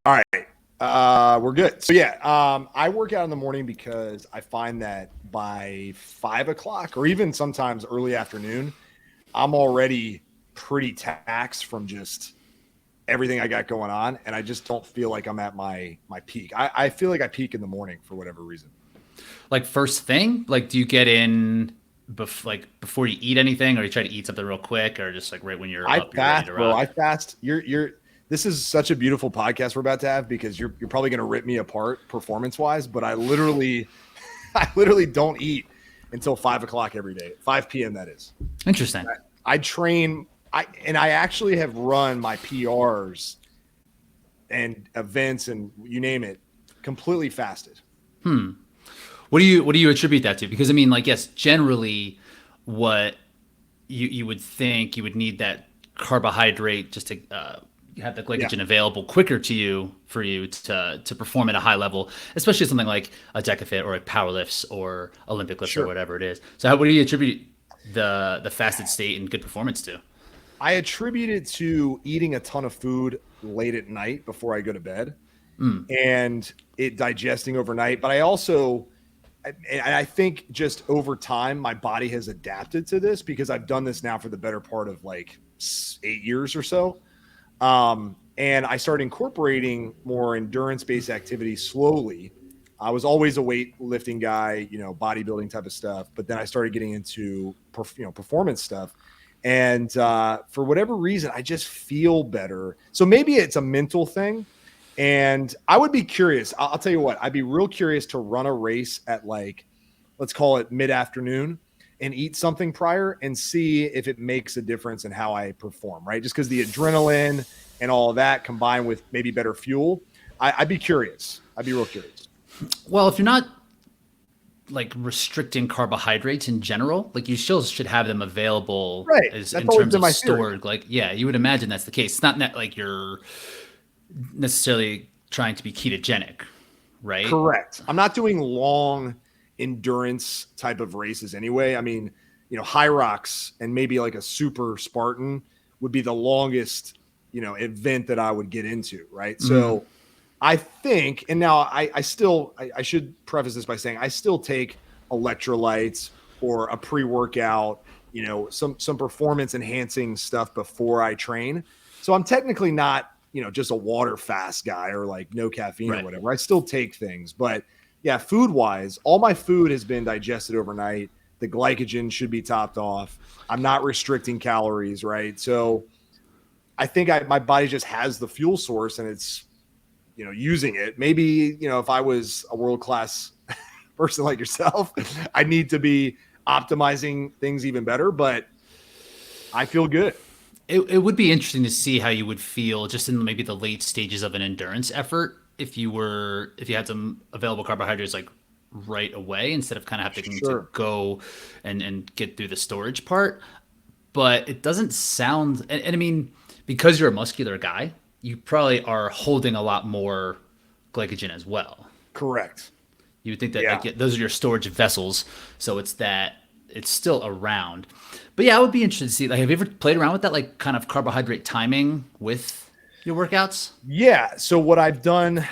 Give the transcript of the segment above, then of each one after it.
All right. We're good. So yeah, I work out in the morning because I find that by 5 o'clock or even sometimes early afternoon, I'm already pretty taxed from just everything I got going on. And I just don't feel like I'm at my peak. I feel like I peak in the morning for whatever reason. Like first thing, like do you get in before you eat anything, or you try to eat something real quick, or just like right when you're I up, you're ready fast, to bro. rock? I fast. You're this is such a beautiful podcast we're about to have because you're probably gonna rip me apart performance wise, but I literally I literally don't eat until 5 o'clock every day. 5 p.m. that is. Interesting. I train I actually have run my PRs and events and you name it completely fasted. What do you attribute that to? Because I mean, like, yes, generally, what you would think you would need that carbohydrate just to have the Yeah, glycogen available quicker to you for you to perform at a high level, especially something like a decafit or a power lifts or Olympic lifts or sure. whatever it is. So, what do you attribute the fasted state and good performance to? I attribute it to eating a ton of food late at night before I go to bed and it digesting overnight. But I also I think just over time, my body has adapted to this because I've done this now for the better part of like 8 years or so. And I started incorporating more endurance based activities slowly. I was always a weightlifting guy, bodybuilding type of stuff, but then I started getting into performance stuff. And for whatever reason, I just feel better. So maybe it's a mental thing. And I would be curious. I'll tell you what, I'd be real curious to run a race at like, let's call it mid afternoon and eat something prior and see if it makes a difference in how I perform, right? Just because the adrenaline and all of that combined with maybe better fuel, I'd be curious. I'd be real curious. Well, if you're not like restricting carbohydrates in general, like you still should have them available Right. as That's in always terms been of my theory. stored. Like, yeah, you would imagine that's the case. It's not like you're necessarily trying to be ketogenic, right? Correct. I'm not doing long endurance type of races anyway. I mean, Hyrox and maybe like a super Spartan would be the longest, event that I would get into, right? So I think, and now I should preface this by saying I still take electrolytes or a pre-workout, some performance enhancing stuff before I train. So I'm technically not, just a water fast guy or like no caffeine or Right. whatever. I still take things, but yeah, food wise, all my food has been digested overnight. The glycogen should be topped off. I'm not restricting calories, right? So I think my body just has the fuel source and it's using it. Maybe, if I was a world-class person like yourself, I need to be optimizing things even better, but I feel good. It would be interesting to see how you would feel just in maybe the late stages of an endurance effort if you had some available carbohydrates like right away instead of kind of having to Sure. go and get through the storage part. But it doesn't sound and I mean, because you're a muscular guy, you probably are holding a lot more glycogen as well. Correct. You would think that Yeah. like those are your storage vessels, so it's still around. But yeah, I would be interested to see. Like, have you ever played around with that, like kind of carbohydrate timing with your workouts? Yeah. So what I've done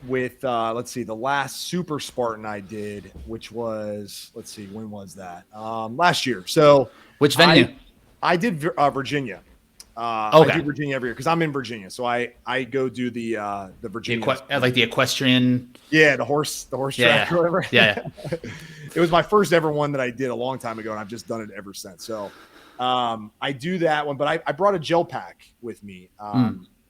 with let's see, the last Super Spartan I did, which was let's see, when was that? Last year. So Which I venue? I did Virginia. I do Okay, Virginia every year because I'm in Virginia. So I go do the Virginia. like the equestrian. Yeah, the horse track Yeah, or whatever. yeah, yeah. It was my first ever one that I did a long time ago, and I've just done it ever since. So I do that one, but I brought a gel pack with me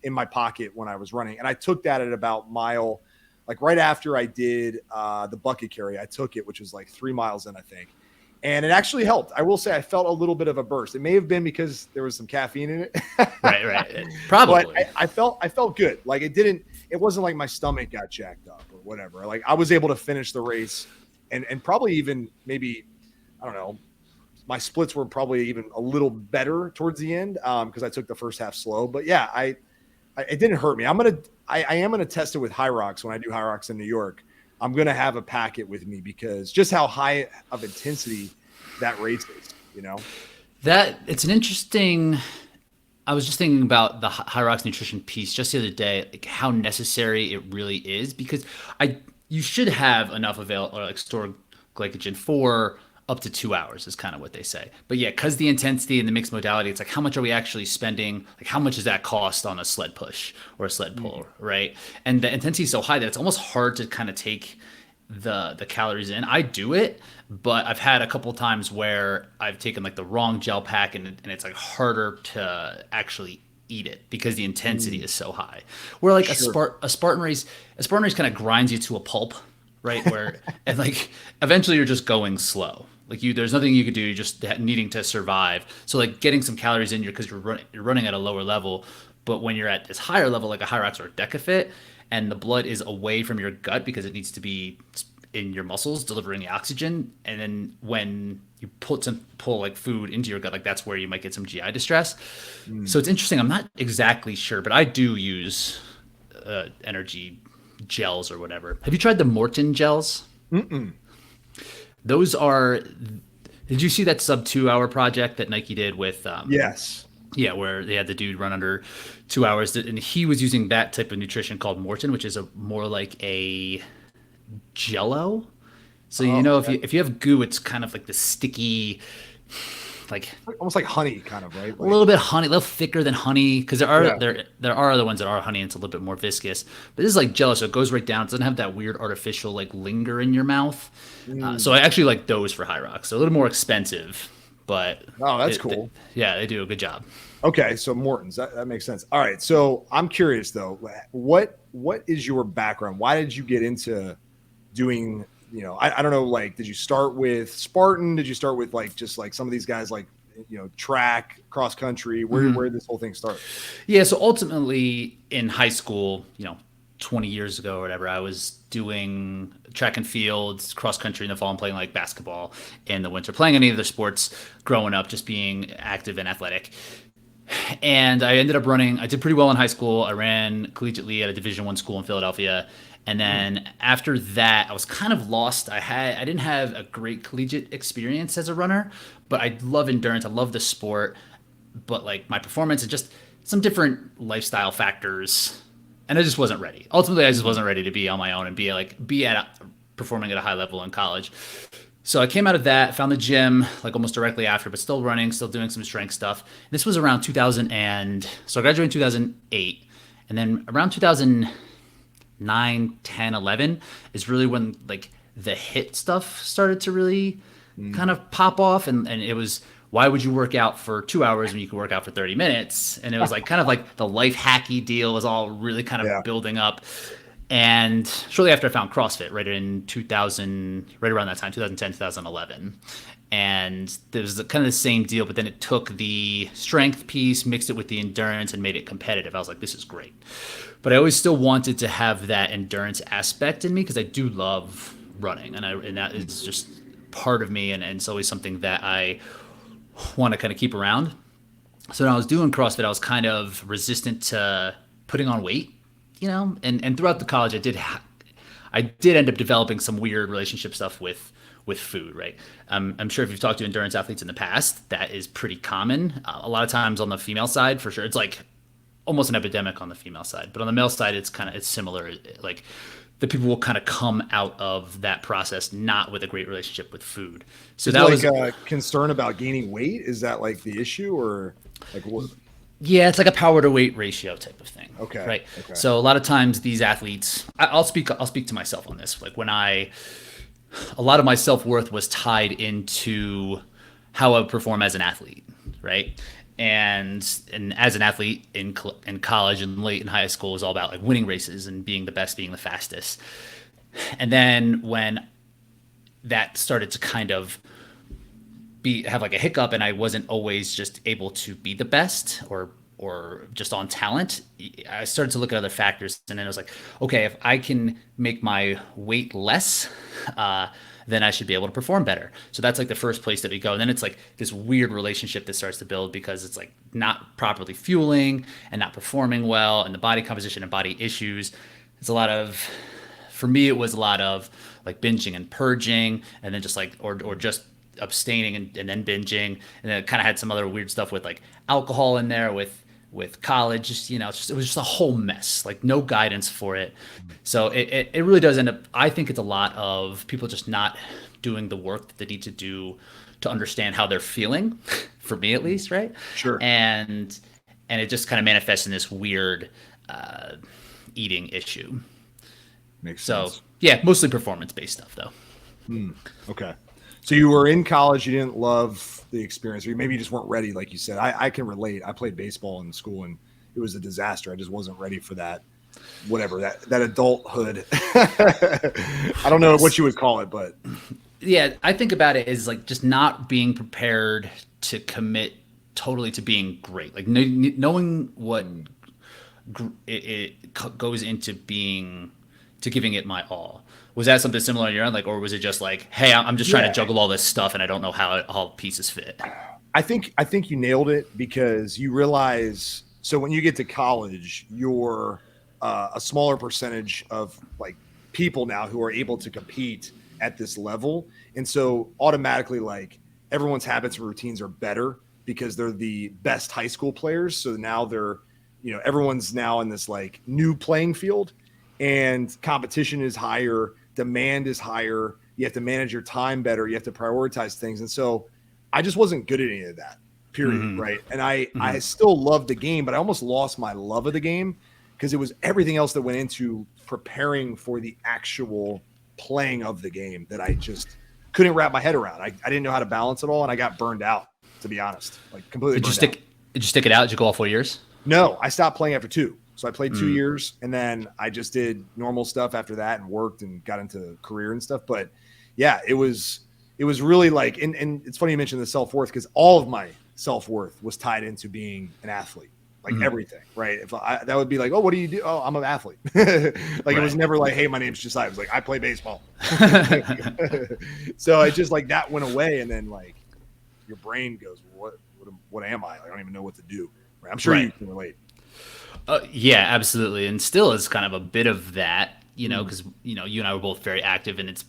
in my pocket when I was running, and I took that at about mile, like right after I did the bucket carry. I took it, which was like 3 miles in, I think. And it actually helped. I will say I felt a little bit of a burst. It may have been because there was some caffeine in it. Right, right. But Probably. I felt good. Like it wasn't like my stomach got jacked up or whatever. Like I was able to finish the race and probably even maybe, I don't know, my splits were probably even a little better towards the end because I took the first half slow. But yeah, it didn't hurt me. I am gonna test it with Hyrox when I do Hyrox in New York. I'm gonna have a packet with me because just how high of intensity that race is. That it's an interesting I was just thinking about the Hyrox nutrition piece just the other day, like how necessary it really is because I you should have enough available or like stored glycogen for up to 2 hours is kind of what they say. But yeah, because the intensity and the mixed modality, it's like how much are we actually spending? Like how much does that cost on a sled push or a sled pull, right? And the intensity is so high that it's almost hard to kind of take the calories in. I do it, but I've had a couple times where I've taken like the wrong gel pack and it's like harder to actually eat it because the intensity Mm, is so high. Where like sure. a Spartan race kind of grinds you to a pulp, right? Where and like eventually you're just going slow. Like there's nothing you could do. You're just needing to survive. So like getting some calories in because you're running at a lower level. But when you're at this higher level, like a Hyrox or a Deka fit, and the blood is away from your gut because it needs to be in your muscles delivering the oxygen, and then when you pull like food into your gut, like that's where you might get some GI distress. So Mm. it's interesting. I'm not exactly sure, but I do use energy gels or whatever. Have you tried the Morton gels? Mm-mm. Those are. Did you see that sub 2 hour project that Nike did with Yes. yeah, where they had the dude run under 2 hours, and he was using that type of nutrition called Morton, which is a more like a Jello. So you Oh, know, okay. if you have goo, it's kind of like the sticky, like Almost like honey, kind of, right? a Like, little bit honey, a little thicker than honey, because yeah. there are other ones that are honey and it's a little bit more viscous. But this is like Jello, so it goes right down. It doesn't have that weird artificial like linger in your mouth. So Mm. I actually like those for High Rocks. So a little more expensive, but Oh, that's cool. yeah, they do a good job. Okay, so Morton's that makes sense. All right, so I'm curious though, what is your background? Why did you get into doing? I don't know. Like, did you start with Spartan? Did you start with like just like some of these guys like track, cross country? Where did this whole thing start? Yeah, so ultimately in high school, 20 years ago or whatever, I was doing track and field, cross country in the fall, and playing like basketball in the winter, playing any other sports growing up, just being active and athletic. And I ended up running. I did pretty well in high school. I ran collegiately at a Division I school in Philadelphia. And Mm. then after that, I was kind of lost. I didn't have a great collegiate experience as a runner, but I love endurance. I love the sport, but like my performance and just some different lifestyle factors, and I just wasn't ready. Ultimately, I just Mm. wasn't ready to be on my own and be at performing at a high level in college. So I came out of that, found the gym like almost directly after, but still running, still doing some strength stuff. This was around 2000 and so I graduated in 2008, and then around 2009, 10, 11 is really when like the hit stuff started to really kind Mm. of pop off, and it was why would you work out for 2 hours when you could work out for 30 minutes? And it was like kind of like the life hacky deal was all really kind Yeah. of building up. And shortly after I found CrossFit, right in 2000, right around that time, 2010, 2011. And there was kind of the same deal, but then it took the strength piece, mixed it with the endurance, and made it competitive. I was like, this is great. But I always still wanted to have that endurance aspect in me because I do love running, and that is just part of me, and it's always something that I want to kind of keep around. So when I was doing CrossFit, I was kind of resistant to putting on weight, and throughout the college, I did end up developing some weird relationship stuff with food, right? I'm sure if you've talked to endurance athletes in the past, that is pretty common. A lot of times on the female side, for sure, it's like almost an epidemic on the female side, but on the male side, it's similar. Like the people will kind of come out of that process not with a great relationship with food. So Is it that like was a concern about gaining weight? Is that like the issue, or like what? Yeah, it's like a power to weight ratio type of thing, Okay. right? Okay. So a lot of times these athletes, I'll speak to myself on this. Like a lot of my self worth was tied into how I would perform as an athlete, right? And as an athlete in college and late in high school it was all about like winning races and being the best, being the fastest. And then when that started to kind of have like a hiccup and I wasn't always just able to be the best or just on talent, I started to look at other factors, and then I was like, okay, if I can make my weight less, then I should be able to perform better. So that's like the first place that we go. And then it's like this weird relationship that starts to build because it's like not properly fueling and not performing well, and the body composition and body issues. It's a lot of for me it was a lot of like binging and purging, and then just like or just abstaining and then binging, and then it kind of had some other weird stuff with like alcohol in there with with college. Just, it was just a whole mess, like no guidance for it. So it really does end up, I think it's a lot of people just not doing the work that they need to do to understand how they're feeling, for me at least, right? Sure. And it just kind of manifests in this weird eating issue. Makes So sense. yeah, mostly performance based stuff though. Okay. So you were in college, you didn't love the experience, or maybe you just weren't ready, like you said. I can relate. I played baseball in school and it was a disaster. I just wasn't ready for that, whatever, that adulthood. I don't know what you would call it, but Yeah, I think about it as like just not being prepared to commit totally to being great. Like knowing what it goes into giving it my all. Was that something similar on your end, like, or was it just like, hey, I'm just trying to juggle all this stuff and I don't know how all pieces fit? I think you nailed it, because you realize, so when you get to college, you're a smaller percentage of like people now who are able to compete at this level, and so automatically like everyone's habits and routines are better because they're the best high school players. So now they're, everyone's now in this like new playing field, and competition is higher, demand is higher. You have to manage your time better. You have to prioritize things. And so I just wasn't good at any of that, period. Right. And I still loved the game, but I almost lost my love of the game because it was everything else that went into preparing for the actual playing of the game that I just couldn't wrap my head around. I didn't know how to balance it all, and I got burned out, to be honest, like completely. Did you stick it out? Did you go all 4 years? No, I stopped playing after 2. So I played 2 years, and then I just did normal stuff after that and worked and got into career and stuff. But yeah, it was really like, and it's funny you mentioned the self-worth, because all of my self-worth was tied into being an athlete, like everything, right? If that would be like, oh, what do you do? Oh, I'm an athlete. Like, it was never like, hey, my name's Josiah. It was like, I play baseball. So it just like that went away. And then like your brain goes, well, what am I? I don't even know what to do. Right? I'm sure you can relate. Yeah, absolutely. And still is kind of a bit of that, because, you and I were both very active, and it's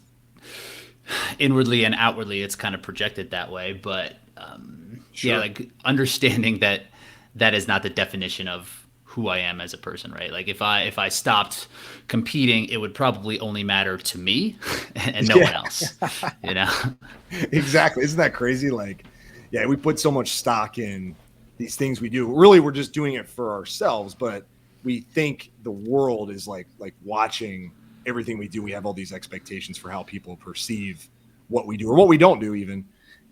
inwardly and outwardly, it's kind of projected that way. But yeah, like understanding that is not the definition of who I am as a person, right? Like if I stopped competing, it would probably only matter to me and no one else, Exactly. Isn't that crazy? Like, yeah, we put so much stock in these things we do. Really, we're just doing it for ourselves, but we think the world is like watching everything we do. We have all these expectations for how people perceive what we do or what we don't do even.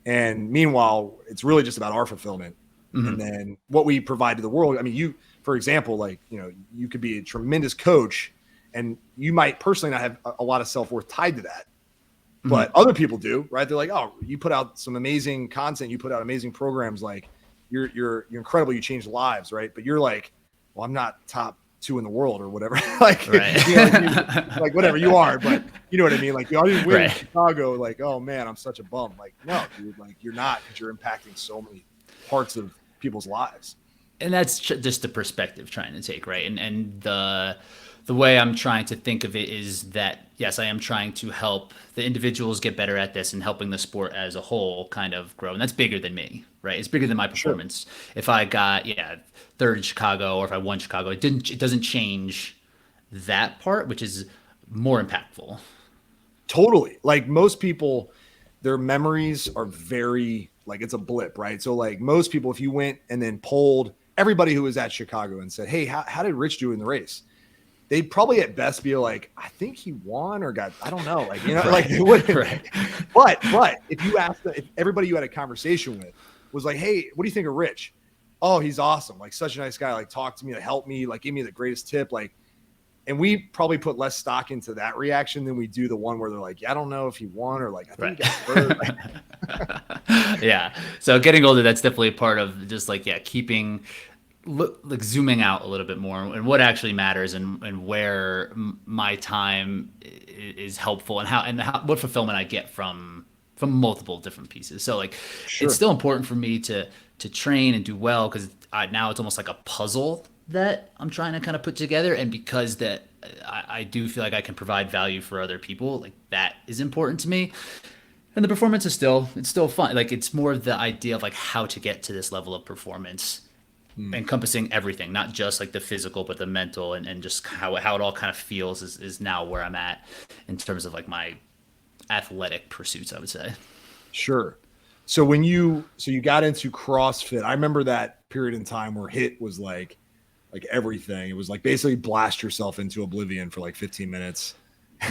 And meanwhile, it's really just about our fulfillment. And then what we provide to the world. I mean, you, for example, like, you could be a tremendous coach and you might personally not have a lot of self-worth tied to that, but other people do, right? They're like, oh, you put out some amazing content, you put out amazing programs, like you're incredible, you changed lives, right? But you're like, well, I'm not top 2 in the world or whatever. Like, like whatever you are, but you know what I mean? Like, I didn't win in Chicago. Like, oh man, I'm such a bum. Like, no, dude, like you're not, because you're impacting so many parts of people's lives. And that's just the perspective trying to take, right? And the way I'm trying to think of it is that, yes, I am trying to help the individuals get better at this and helping the sport as a whole kind of grow. And that's bigger than me, right? It's bigger than my performance. If I got, third in Chicago, or if I won Chicago, it doesn't change that part, which is more impactful. Totally. Like most people, their memories are very, like, it's a blip, right? So like most people, if you went and then polled everybody who was at Chicago and said, hey, how did Rich do in the race? They'd probably at best be like, I think he won or got, I don't know. Like, like it wouldn't. But if you asked, if everybody you had a conversation with was like, hey, what do you think of Rich? Oh, he's awesome. Like, such a nice guy. Like, talked to me, like, helped me, like, gave me the greatest tip. Like, and we probably put less stock into that reaction than we do the one where they're like, yeah, I don't know if he won, or like, I think he got hurt. Yeah. So getting older, that's definitely a part of just like, keeping, like zooming out a little bit more and what actually matters and where my time is helpful and how what fulfillment I get from multiple different pieces. So like, it's still important for me to train and do well, because now it's almost like a puzzle that I'm trying to kind of put together. And because that I do feel like I can provide value for other people, like that is important to me. And the performance is still fun. Like, it's more of the idea of like how to get to this level of performance encompassing everything, not just like the physical, but the mental and just how it all kind of feels is now where I'm at in terms of like my athletic pursuits, I would say. Sure. So you got into CrossFit, I remember that period in time where HIIT was like everything. It was like basically blast yourself into oblivion for like 15 minutes.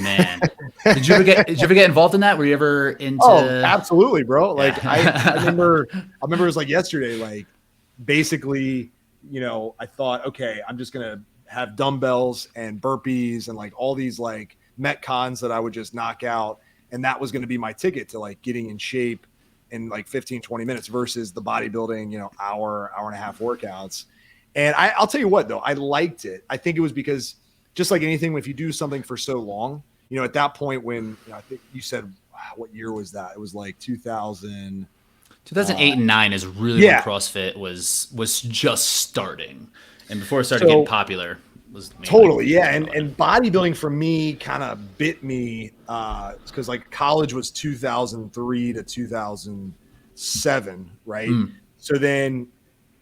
Man, did you ever get involved in that? Were you ever into? Oh, absolutely, bro. Like Yeah. I remember it was like yesterday, like basically, I thought, okay, I'm just going to have dumbbells and burpees and like all these like Metcons that I would just knock out. And that was going to be my ticket to like getting in shape in like 15, 20 minutes versus the bodybuilding, hour and a half workouts. And I'll tell you what, though, I liked it. I think it was because just like anything, if you do something for so long, at that point when I think you said, wow, what year was that? It was like 2000. 2008 and 9 is really when CrossFit was just starting, and before it started getting popular was totally and bodybuilding for me kind of bit me because like college was 2003 to 2007, right? So then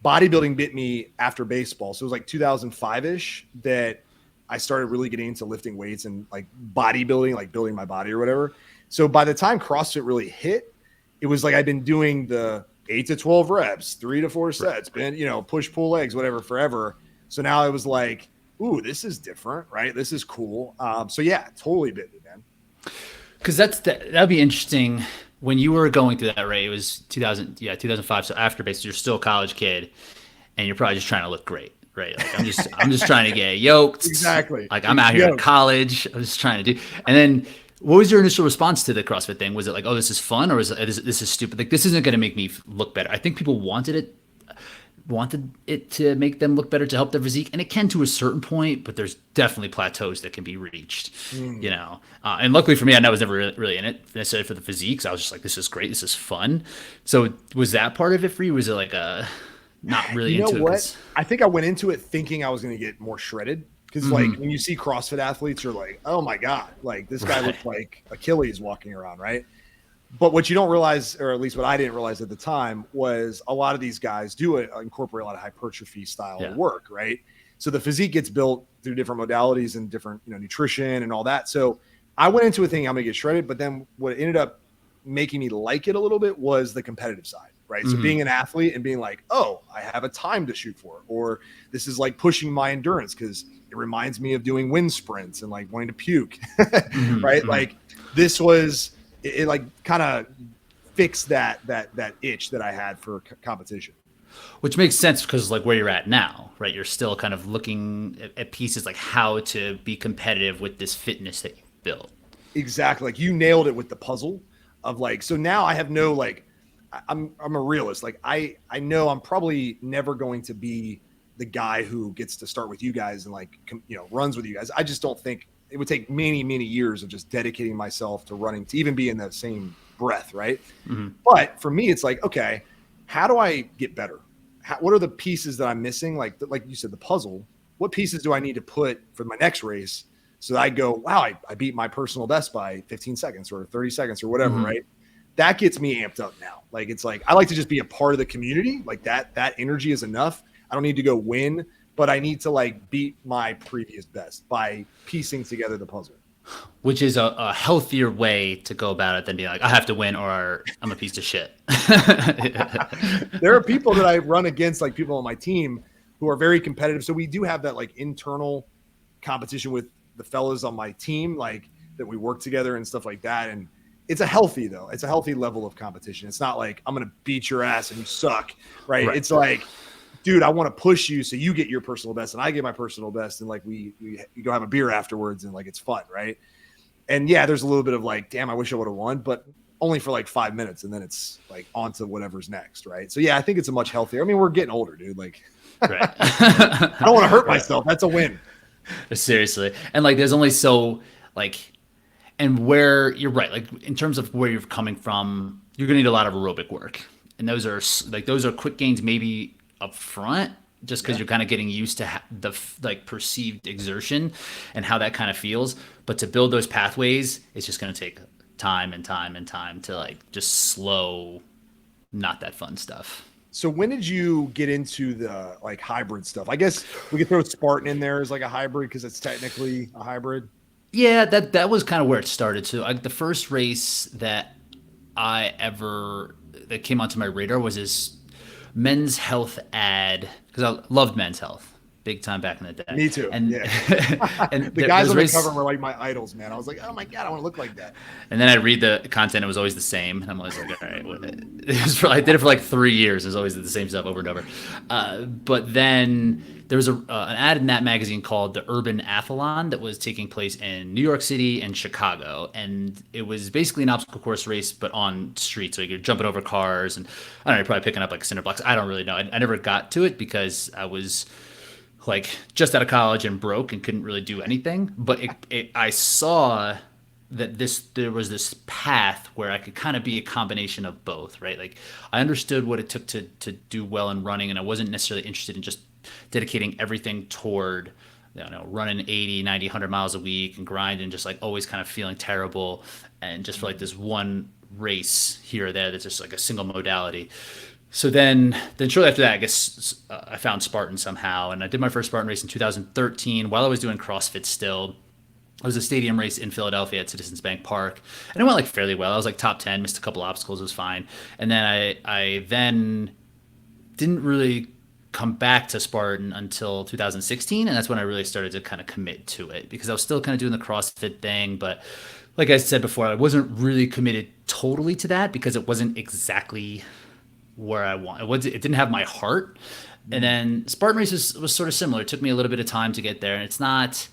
bodybuilding bit me after baseball, so it was like 2005ish that I started really getting into lifting weights and like bodybuilding, like building my body or whatever. So by the time CrossFit really hit, it was like I've been doing the 8 to 12 reps, 3 to 4 sets, been, push, pull legs, whatever, forever. So now I was like, ooh, this is different, right? This is cool. So yeah, totally bit me, man. Because that'd be interesting. When you were going through that, right? It was 2005. So after basically, you're still a college kid, and you're probably just trying to look great, right? Like I'm just trying to get yoked. Exactly. Like I'm out here at college. I'm just trying to do. And then, what was your initial response to the CrossFit thing? Was it like, oh, this is fun, or was it, this is stupid? Like this isn't going to make me look better. I think people wanted it to make them look better, to help their physique, and it can to a certain point, but there's definitely plateaus that can be reached, and luckily for me, I was never really in it necessarily for the physiques. I was just like, this is great, this is fun. So was that part of it for you? Was it like not really into it? What? I think I went into it thinking I was going to get more shredded because like when you see CrossFit athletes, you're like, oh my God, like this guy looks like Achilles walking around, right? But what you don't realize, or at least what I didn't realize at the time, was a lot of these guys do incorporate a lot of hypertrophy style work, right? So the physique gets built through different modalities and different, nutrition and all that. So I went into a thing, I'm gonna get shredded, but then what ended up making me like it a little bit was the competitive side, right? So being an athlete and being like, oh, I have a time to shoot for, or this is like pushing my endurance because it reminds me of doing wind sprints and like wanting to puke, right? Like this was. It like kind of fixed that itch that I had for competition. Which makes sense because like where you're at now, right? You're still kind of looking at pieces like how to be competitive with this fitness that you built. Exactly. Like you nailed it with the puzzle of like, so now I have no, like, I'm a realist. Like I know I'm probably never going to be the guy who gets to start with you guys and like, runs with you guys. I just don't think it would take many, many years of just dedicating myself to running to even be in the same breath. Right. But for me, it's like, okay, how do I get better? What are the pieces that I'm missing? Like you said, the puzzle, what pieces do I need to put for my next race? So that I go, wow, I beat my personal best by 15 seconds or 30 seconds or whatever. Right. That gets me amped up now. Like, it's like, I like to just be a part of the community. Like that energy is enough. I don't need to go win, but I need to like beat my previous best by piecing together the puzzle. Which is a healthier way to go about it than being like, I have to win or I'm a piece of shit. There are people that I run against, like people on my team who are very competitive. So we do have that like internal competition with the fellas on my team, like that we work together and stuff like that. And it's a healthy level of competition. It's not like I'm going to beat your ass and you suck. Right. It's like, dude, I want to push you so you get your personal best and I get my personal best. And like we go have a beer afterwards and like it's fun. Right. And yeah, there's a little bit of like, damn, I wish I would have won, but only for like 5 minutes. And then it's like on to whatever's next. Right. So yeah, I think it's a much healthier. I mean, we're getting older, dude. Like, right. I don't want to hurt myself. That's a win. Seriously. And like, there's only so like, and where you're right, like in terms of where you're coming from, you're gonna need a lot of aerobic work. And those are quick gains maybe up front, just because you're kind of getting used to the like perceived exertion and how that kind of feels. But to build those pathways, it's just going to take time and time and time to like just slow, not that fun stuff. So when did you get into the like hybrid stuff? I guess we could throw Spartan in there as like a hybrid because it's technically a hybrid. Yeah, that was kind of where it started. So the first race that I ever that came onto my radar was this Men's Health ad because I loved Men's Health big time back in the day. Me too. And Yeah. and The guys those on the race, cover were like my idols, man. I was like, oh my God, I want to look like that. and then I read the content. It was always the same, and I'm always like, all right. I did it for like 3 years. It was always the same stuff over and over. But then there was an ad in that magazine called the Urban Athlon that was taking place in New York City and Chicago, and it was basically an obstacle course race, but on streets. So you're jumping over cars, and I don't know, probably picking up like cinder blocks. I don't really know. I never got to it because I was like just out of college and broke and couldn't really do anything. But I saw that there was this path where I could kind of be a combination of both, right? Like I understood what it took to do well in running, and I wasn't necessarily interested in just dedicating everything toward running 80, 90, 100 miles a week and grinding, just like always kind of feeling terrible and just for like this one race here or there that's just like a single modality. So then shortly after that, I guess I found Spartan somehow, and I did my first Spartan race in 2013 while I was doing CrossFit still. It was a stadium race in Philadelphia at Citizens Bank Park, and it went like fairly well. I was like top 10, missed a couple obstacles, it was fine. And then I then didn't really come back to Spartan until 2016, and that's when I really started to kind of commit to it because I was still kind of doing the CrossFit thing, but like I said before, I wasn't really committed totally to that because it wasn't exactly where I want. It didn't have my heart. And then Spartan Races was sort of similar. It took me a little bit of time to get there, and it's not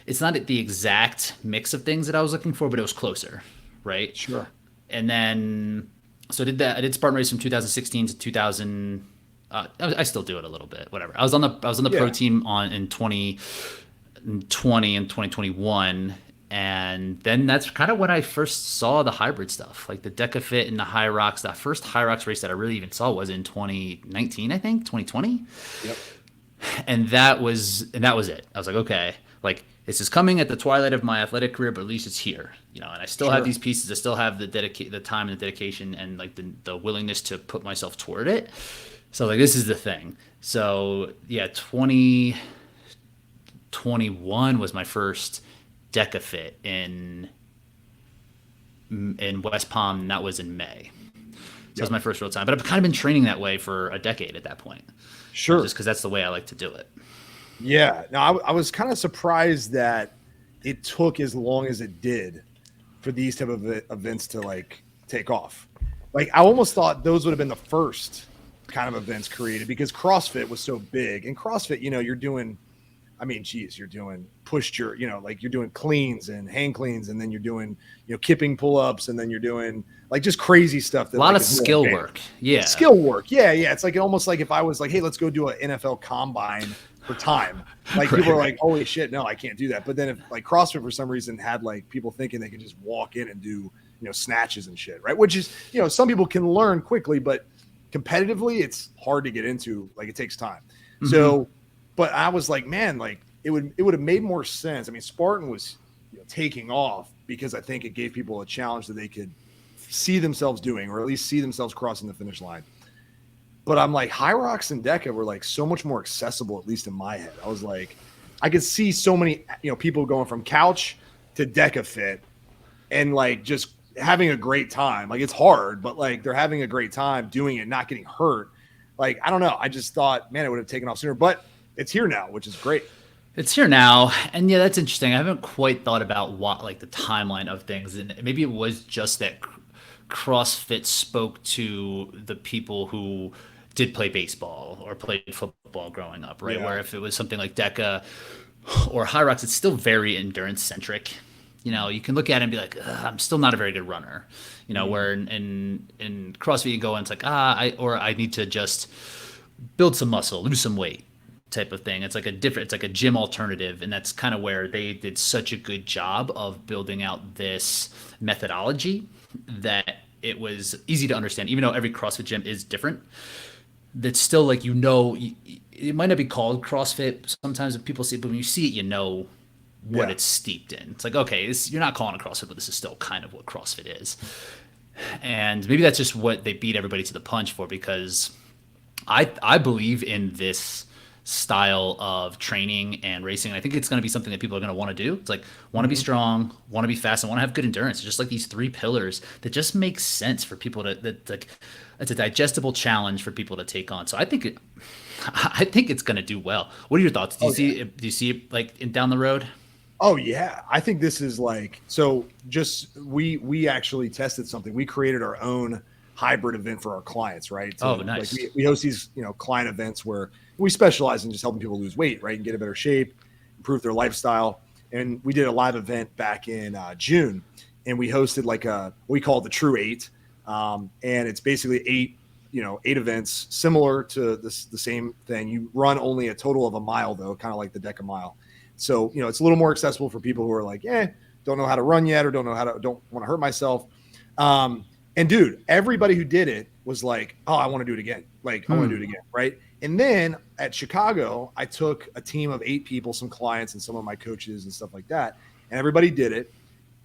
the exact mix of things that I was looking for, but it was closer, right? Sure. And then so I did that. I did Spartan Race from 2016 to 2000. I still do it a little bit. Whatever. I was on the pro team in 2020 and 2021. And then that's kind of when I first saw the hybrid stuff, like the Deka Fit and the Hyrox. That first Hyrox race that I really even saw was in 2019, I think, 2020. Yep. And that was it. I was like, okay, like this is coming at the twilight of my athletic career, but at least it's here, And I still have these pieces. I still have the time and the dedication, and like the willingness to put myself toward it. So like this is the thing. So yeah, 2021 was my first Deka Fit in West Palm, and that was in May. So that was my first real time. But I've kind of been training that way for a decade at that point. Sure. Just because that's the way I like to do it. Yeah. No, I was kind of surprised that it took as long as it did for these type of events to like take off. Like I almost thought those would have been the first kind of events created because CrossFit was so big. And CrossFit, you're doing you're doing like you're doing cleans and hang cleans, and then you're doing, kipping pull-ups, and then you're doing like just crazy stuff. That, a lot like, of skill work. Yeah. Skill work. Yeah. Yeah. It's like almost like if I was like, hey, let's go do an NFL combine for time. Like people are like, holy shit, no, I can't do that. But then if like CrossFit for some reason had like people thinking they could just walk in and do, snatches and shit. Right. Which is, some people can learn quickly, but competitively it's hard to get into. Like it takes time. Mm-hmm. So, but I was like, man, like it would have made more sense. I mean, Spartan was taking off because I think it gave people a challenge that they could see themselves doing, or at least see themselves crossing the finish line. But I'm like, Hyrox and Deka were like so much more accessible, at least in my head. I was like, I could see so many, people going from couch to Deka Fit and like just having a great time. Like it's hard, but like they're having a great time doing it, not getting hurt. Like, I don't know. I just thought, man, it would have taken off sooner, but it's here now, which is great. It's here now. And yeah, that's interesting. I haven't quite thought about what, like the timeline of things. And maybe it was just that CrossFit spoke to the people who did play baseball or played football growing up, right? Yeah. Where if it was something like Deka or Hyrox, it's still very endurance centric. You can look at it and be like, I'm still not a very good runner. Where in CrossFit you go and it's like, I need to just build some muscle, lose some weight type of thing. It's like a gym alternative. And that's kind of where they did such a good job of building out this methodology that it was easy to understand, even though every CrossFit gym is different. That's still like, it might not be called CrossFit. Sometimes when people see it, but when you see it, what it's steeped in. It's like, okay, you're not calling it CrossFit, but this is still kind of what CrossFit is. And maybe that's just what they beat everybody to the punch for, because I believe in this style of training and racing. I think it's going to be something that people are going to want to do. It's like want to be strong, want to be fast, and want to have good endurance. Just like these three pillars that just make sense for people to that like it's a digestible challenge for people to take on. So I think it's going to do well. What are your thoughts? Do you see it like down the road? Oh yeah, I think this is like so. Just we actually tested something. We created our own hybrid event for our clients, right? Oh, nice. Like we host these client events where we specialize in just helping people lose weight, right, and get a better shape, improve their lifestyle. And we did a live event back in June, and we hosted like we call it the True Eight, and it's basically eight events similar to the same thing. You run only a total of a mile though, kind of like the Deka Mile. So, it's a little more accessible for people who are like, don't know how to run yet, or don't want to hurt myself. And dude, everybody who did it was like, oh, I want to do it again. Like, I want to do it again. Right. And then at Chicago, I took a team of 8 people, some clients and some of my coaches and stuff like that. And everybody did it.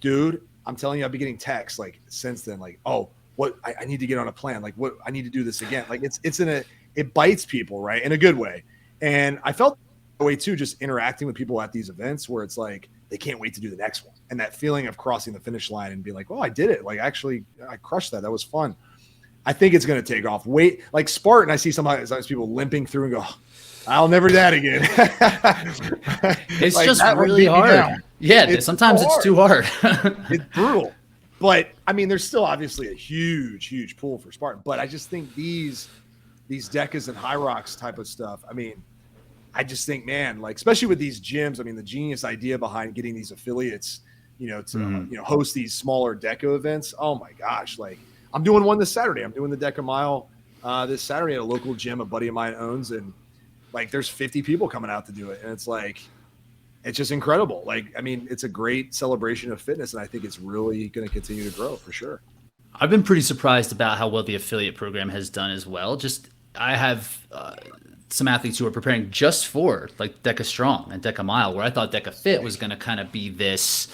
Dude, I'm telling you, I've been getting texts like since then, like, oh, what I need to get on a plan. Like what I need to do this again. Like it bites people, right. In a good way. And I felt way too, just interacting with people at these events where it's like they can't wait to do the next one, and that feeling of crossing the finish line and being like, oh, I did it, like actually I crushed that was fun. I think it's going to take off. Wait, like Spartan, I see sometimes people limping through and go, I'll never do that again. It's like, just really hard. Sometimes it's too hard. It's brutal, but I mean there's still obviously a huge pull for Spartan, but I just think these Dekas and Hyrox type of stuff, I mean, I just think, man, like, especially with these gyms, I mean, the genius idea behind getting these affiliates, to host these smaller Deka events. Oh my gosh. Like, I'm doing one this Saturday. I'm doing the Deka Mile this Saturday at a local gym a buddy of mine owns. And like, there's 50 people coming out to do it. And it's like, it's just incredible. Like, I mean, it's a great celebration of fitness. And I think it's really going to continue to grow for sure. I've been pretty surprised about how well the affiliate program has done as well. I have some athletes who are preparing just for like Deka Strong and Deka Mile, where I thought Deka Fit was going to kind of be this,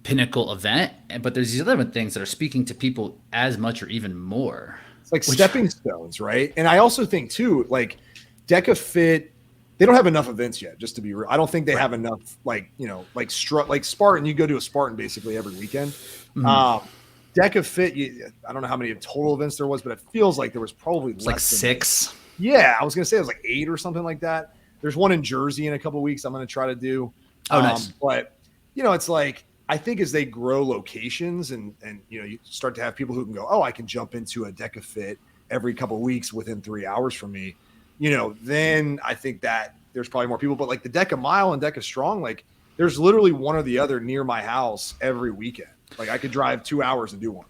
pinnacle event. But there's these other things that are speaking to people as much or even more. It's like stepping stones, right? And I also think too, like Deka Fit, they don't have enough events yet, just to be real. I don't think they have enough, like Spartan, you go to a Spartan basically every weekend. Deka Fit, I don't know how many total events there was, but it feels like there was probably less like 6. Yeah, I was going to say it was like 8 or something like that. There's one in Jersey in a couple of weeks I'm going to try to do. Oh, nice. But, it's like, I think as they grow locations and you start to have people who can go, oh, I can jump into a Deka Fit every couple of weeks within 3 hours from me, then I think that there's probably more people. But like the Deka Mile and Deka Strong, like there's literally one or the other near my house every weekend. Like I could drive 2 hours and do one.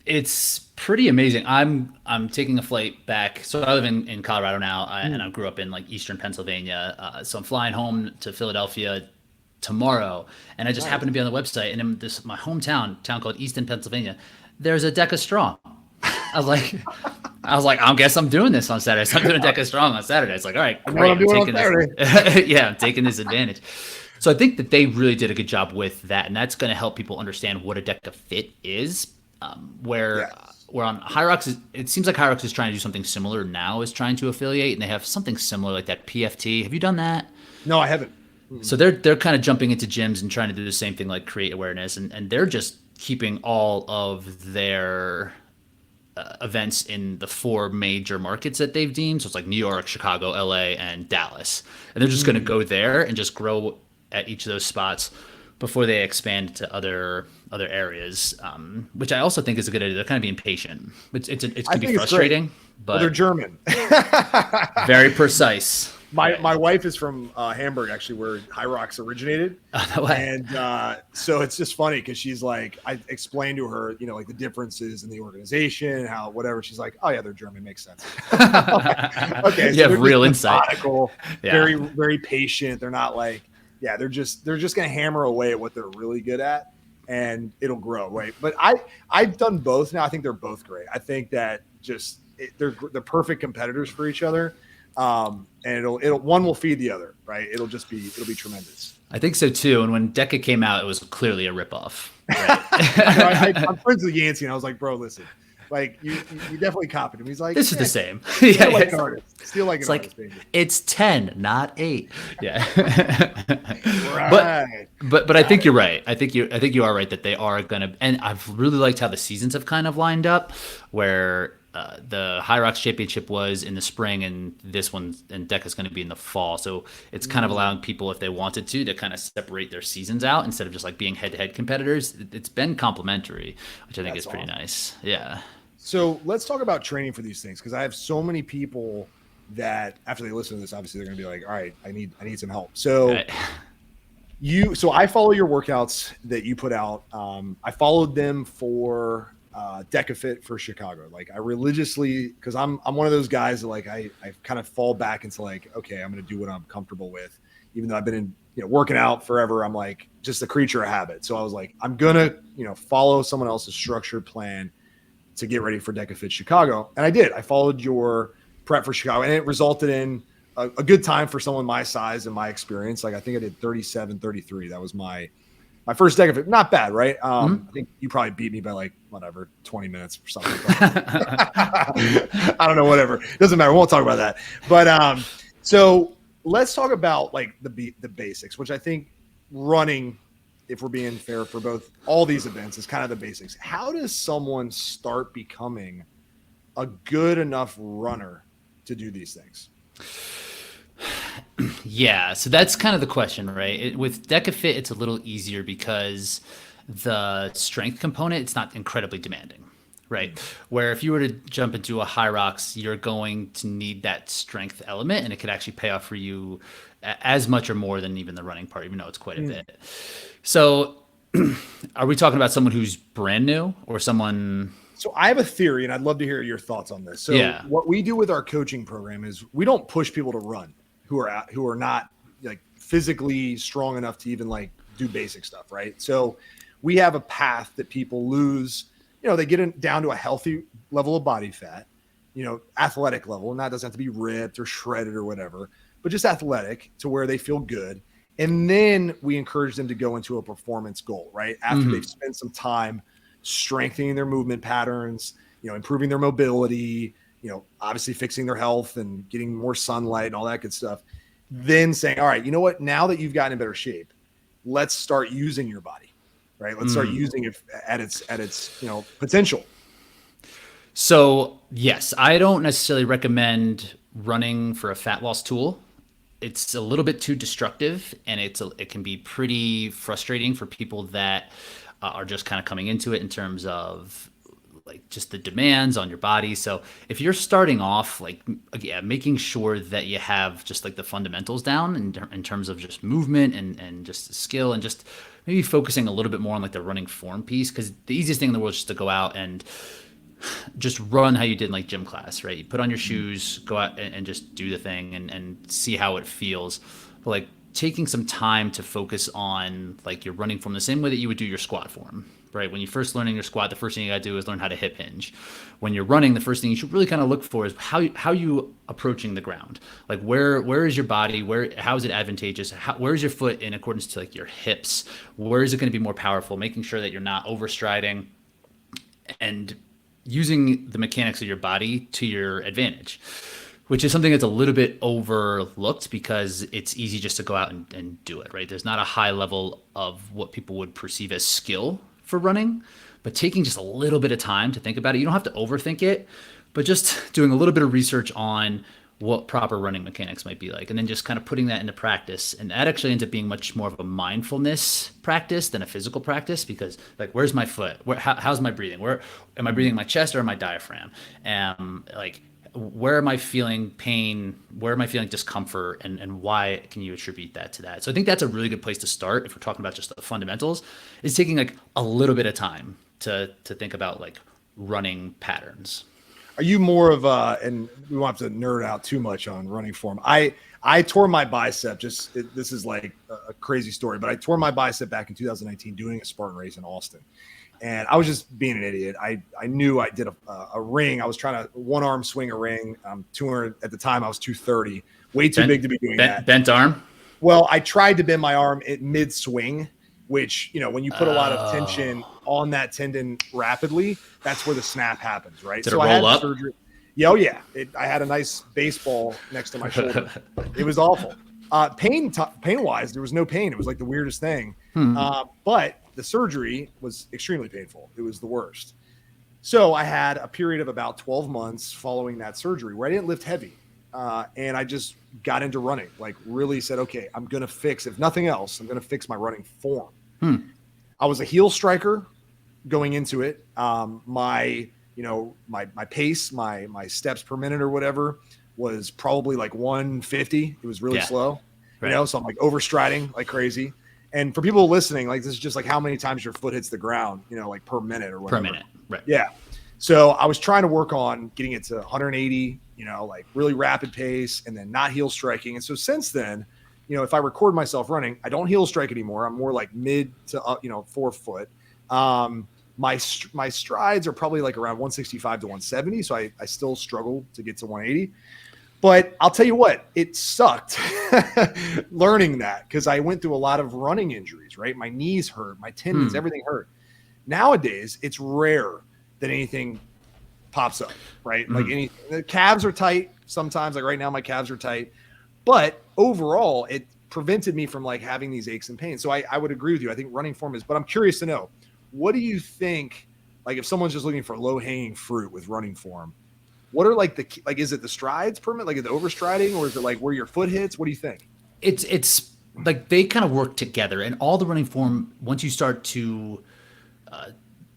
It's pretty amazing. I'm taking a flight back. So I live in Colorado now, and I grew up in like Eastern Pennsylvania. So I'm flying home to Philadelphia tomorrow, and I just happened to be on the website, and in my hometown, town called Easton, Pennsylvania, there's a Deka Strong. I was like, I guess I'm doing this on Saturday. So I'm doing a Deka Strong on Saturday. It's like, all right, great. I'm taking this advantage. So I think that they really did a good job with that, and that's going to help people understand what a Deka Fit is. Where on Hyrox, it seems like Hyrox is trying to do something similar now, is trying to affiliate, and they have something similar like that PFT. Have you done that? No, I haven't. So they're kind of jumping into gyms and trying to do the same thing, like create awareness, and they're just keeping all of their events in the 4 major markets that they've deemed. So it's like New York, Chicago, LA, and Dallas, and they're just going to go there and just grow at each of those spots before they expand to other areas, which I also think is a good idea. They're kind of being patient. It can be frustrating, but they're German. Very precise. My wife is from Hamburg, actually, where Hyrox originated. Oh, no way. And so it's just funny because she's like, I explained to her, like the differences in the organization, how whatever. She's like, oh yeah, they're German, makes sense. Okay, you have real insight. Very, very patient. They're not like, they're just gonna hammer away at what they're really good at, and it'll grow, right? But I've done both now. I think they're both great. I think that they're the perfect competitors for each other. And it'll one will feed the other, right? It'll be tremendous. I think so too. And when Deka came out, it was clearly a ripoff. Right? I'm friends with Yancey, and I was like, bro, listen, Like you definitely copied him. He's like, This is the same. Steal like an artist. Steal like an artist, baby. It's 10, not 8. Yeah. Right. But I think you're right. I think you are right that they are gonna. And I've really liked how the seasons have kind of lined up, where the Hyrox Championship was in the spring, and this one and Deka is going to be in the fall. So it's kind of allowing people, if they wanted to kind of separate their seasons out instead of just like being head-to-head competitors. It's been complimentary, which I think is pretty nice. Yeah. So let's talk about training for these things, because I have so many people that after they listen to this, obviously they're going to be like, all right, I need some help. So Right. So I follow your workouts that you put out. I followed them for Deka Fit for Chicago. Like I religiously, because I'm one of those guys that like I kind of fall back into like, okay, I'm going to do what I'm comfortable with, even though I've been working out forever. I'm like just a creature of habit. So I was like, I'm gonna follow someone else's structured plan to get ready for Deka Fit Chicago, and I did. I followed your prep for Chicago, and it resulted in a good time for someone my size and my experience. Like I think I did 37:33. That was my first Deka Fit. Not bad, right? I think you probably beat me by like whatever 20 minutes or something. I don't know, whatever. Doesn't matter. We won't talk about that. But so let's talk about like the basics, which I think running, if we're being fair for all these events, is kind of the basics. How does someone start becoming a good enough runner to do these things? Yeah, so that's kind of the question, right? With Deka Fit, it's a little easier because the strength component, it's not incredibly demanding, right? Where if you were to jump into a Hyrox, you're going to need that strength element, and it could actually pay off for you as much or more than even the running part, even though it's quite a bit. So are we talking about someone who's brand new or someone... So I have a theory, and I'd love to hear your thoughts on this. So what we do with our coaching program is we don't push people to run who are not like physically strong enough to even like do basic stuff, right? So we have a path that people lose. They get down to a healthy level of body fat, athletic level, and that doesn't have to be ripped or shredded or whatever, but just athletic to where they feel good. And then we encourage them to go into a performance goal, right? After they've spent some time strengthening their movement patterns, improving their mobility, obviously fixing their health and getting more sunlight and all that good stuff. Then saying, all right, you know what? Now that you've gotten in better shape, let's start using your body, right? Let's start using it at its potential. So yes, I don't necessarily recommend running for a fat loss tool. It's a little bit too destructive, and it can be pretty frustrating for people that are just kind of coming into it in terms of like just the demands on your body. So if you're starting off, like, making sure that you have just like the fundamentals down in terms of just movement and just skill, and just maybe focusing a little bit more on like the running form piece. Cause the easiest thing in the world is just to go out and just run how you did in like gym class, right? You put on your shoes, go out and just do the thing and see how it feels. But like taking some time to focus on like your running form the same way that you would do your squat form, right? When you're first learning your squat, the first thing you got to do is learn how to hip hinge. When you're running, the first thing you should really kind of look for is how you approaching the ground. Like where is your body? How is it advantageous? Where is your foot in accordance to like your hips? Where is it going to be more powerful? Making sure that you're not overstriding and using the mechanics of your body to your advantage, which is something that's a little bit overlooked because it's easy just to go out and do it, right? There's not a high level of what people would perceive as skill for running, but taking just a little bit of time to think about it. You don't have to overthink it, but just doing a little bit of research on what proper running mechanics might be like, and then just kind of putting that into practice. And that actually ends up being much more of a mindfulness practice than a physical practice, because like, where's my foot? How's my breathing? Where am I breathing my chest or my diaphragm? Like, where am I feeling pain? Where am I feeling discomfort? And why can you attribute that to that? So I think that's a really good place to start if we're talking about just the fundamentals, is taking like a little bit of time to think about like running patterns. Are you more of and we won't have to nerd out too much on running form. I tore my bicep. This is like a crazy story, but I tore my bicep back in 2019 doing a Spartan race in Austin. And I was just being an idiot. I knew I did a ring. I was trying to one arm swing a ring. 200 at the time. I was 230, way too big to be doing that. Bent arm. Well, I tried to bend my arm at mid swing, which, when you put a lot of tension on that tendon rapidly, that's where the snap happens, right? Did it roll up? Surgery. Yeah, oh yeah. I had a nice baseball next to my shoulder. It was awful. Pain wise, there was no pain. It was like the weirdest thing. But the surgery was extremely painful. It was the worst. So I had a period of about 12 months following that surgery where I didn't lift heavy. And I just got into running, like really said, okay, I'm going to fix, if nothing else, I'm going to fix my running form. I was a heel striker going into it. My pace, my steps per minute or whatever was probably like 150. It was really slow, so I'm like overstriding like crazy. And for people listening, like this is just like how many times your foot hits the ground, like per minute or whatever. Per minute, right. Yeah. So I was trying to work on getting it to 180, like really rapid pace and then not heel striking. And so since then, if I record myself running, I don't heel strike anymore. I'm more like mid to up, 4 foot. My strides are probably like around 165 to 170. So I still struggle to get to 180. But I'll tell you what, it sucked learning that because I went through a lot of running injuries, right? My knees hurt, my tendons, everything hurt. Nowadays, it's rare that anything pops up, right? Like the calves are tight sometimes. Like right now, my calves are tight. But overall, it prevented me from like having these aches and pains. So I would agree with you. I think running form is, but I'm curious to know, what do you think, like if someone's just looking for low hanging fruit with running form, what are like is it the strides per minute? Like is it overstriding or is it like where your foot hits? What do you think? It's like they kind of work together, and all the running form, once you start to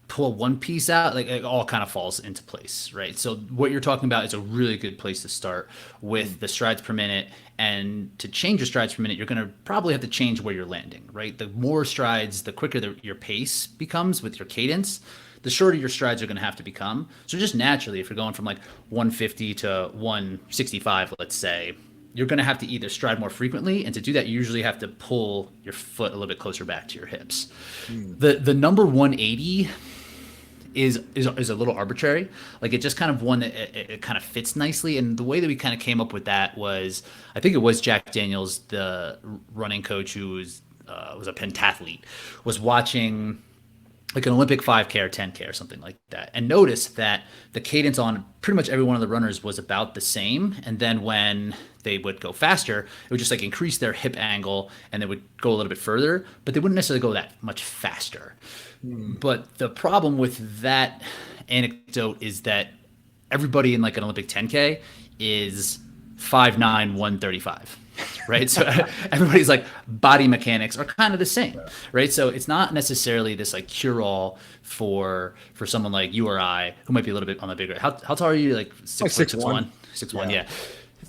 pull one piece out, like it all kind of falls into place, right? So what you're talking about is a really good place to start with the strides per minute. And to change your strides per minute, you're going to probably have to change where you're landing, right? The more strides, the quicker your pace becomes with your cadence, the shorter your strides are going to have to become. So just naturally, if you're going from like 150 to 165, let's say, you're going to have to either stride more frequently, and to do that, you usually have to pull your foot a little bit closer back to your hips. The number 180 is a little arbitrary. Like it just kind of one that it kind of fits nicely. And the way that we kind of came up with that was, I think it was Jack Daniels, the running coach who was a pentathlete, was watching like an Olympic 5K or 10K or something like that, and noticed that the cadence on pretty much every one of the runners was about the same. And then when they would go faster, it would just like increase their hip angle and they would go a little bit further, but they wouldn't necessarily go that much faster. But the problem with that anecdote is that everybody in like an Olympic 10K is 5'9", 135. Right. So everybody's like body mechanics are kind of the same. Right. So it's not necessarily this like cure all for someone like you or I, who might be a little bit on the bigger. How tall are you? Like 6'1"? 6'1", yeah.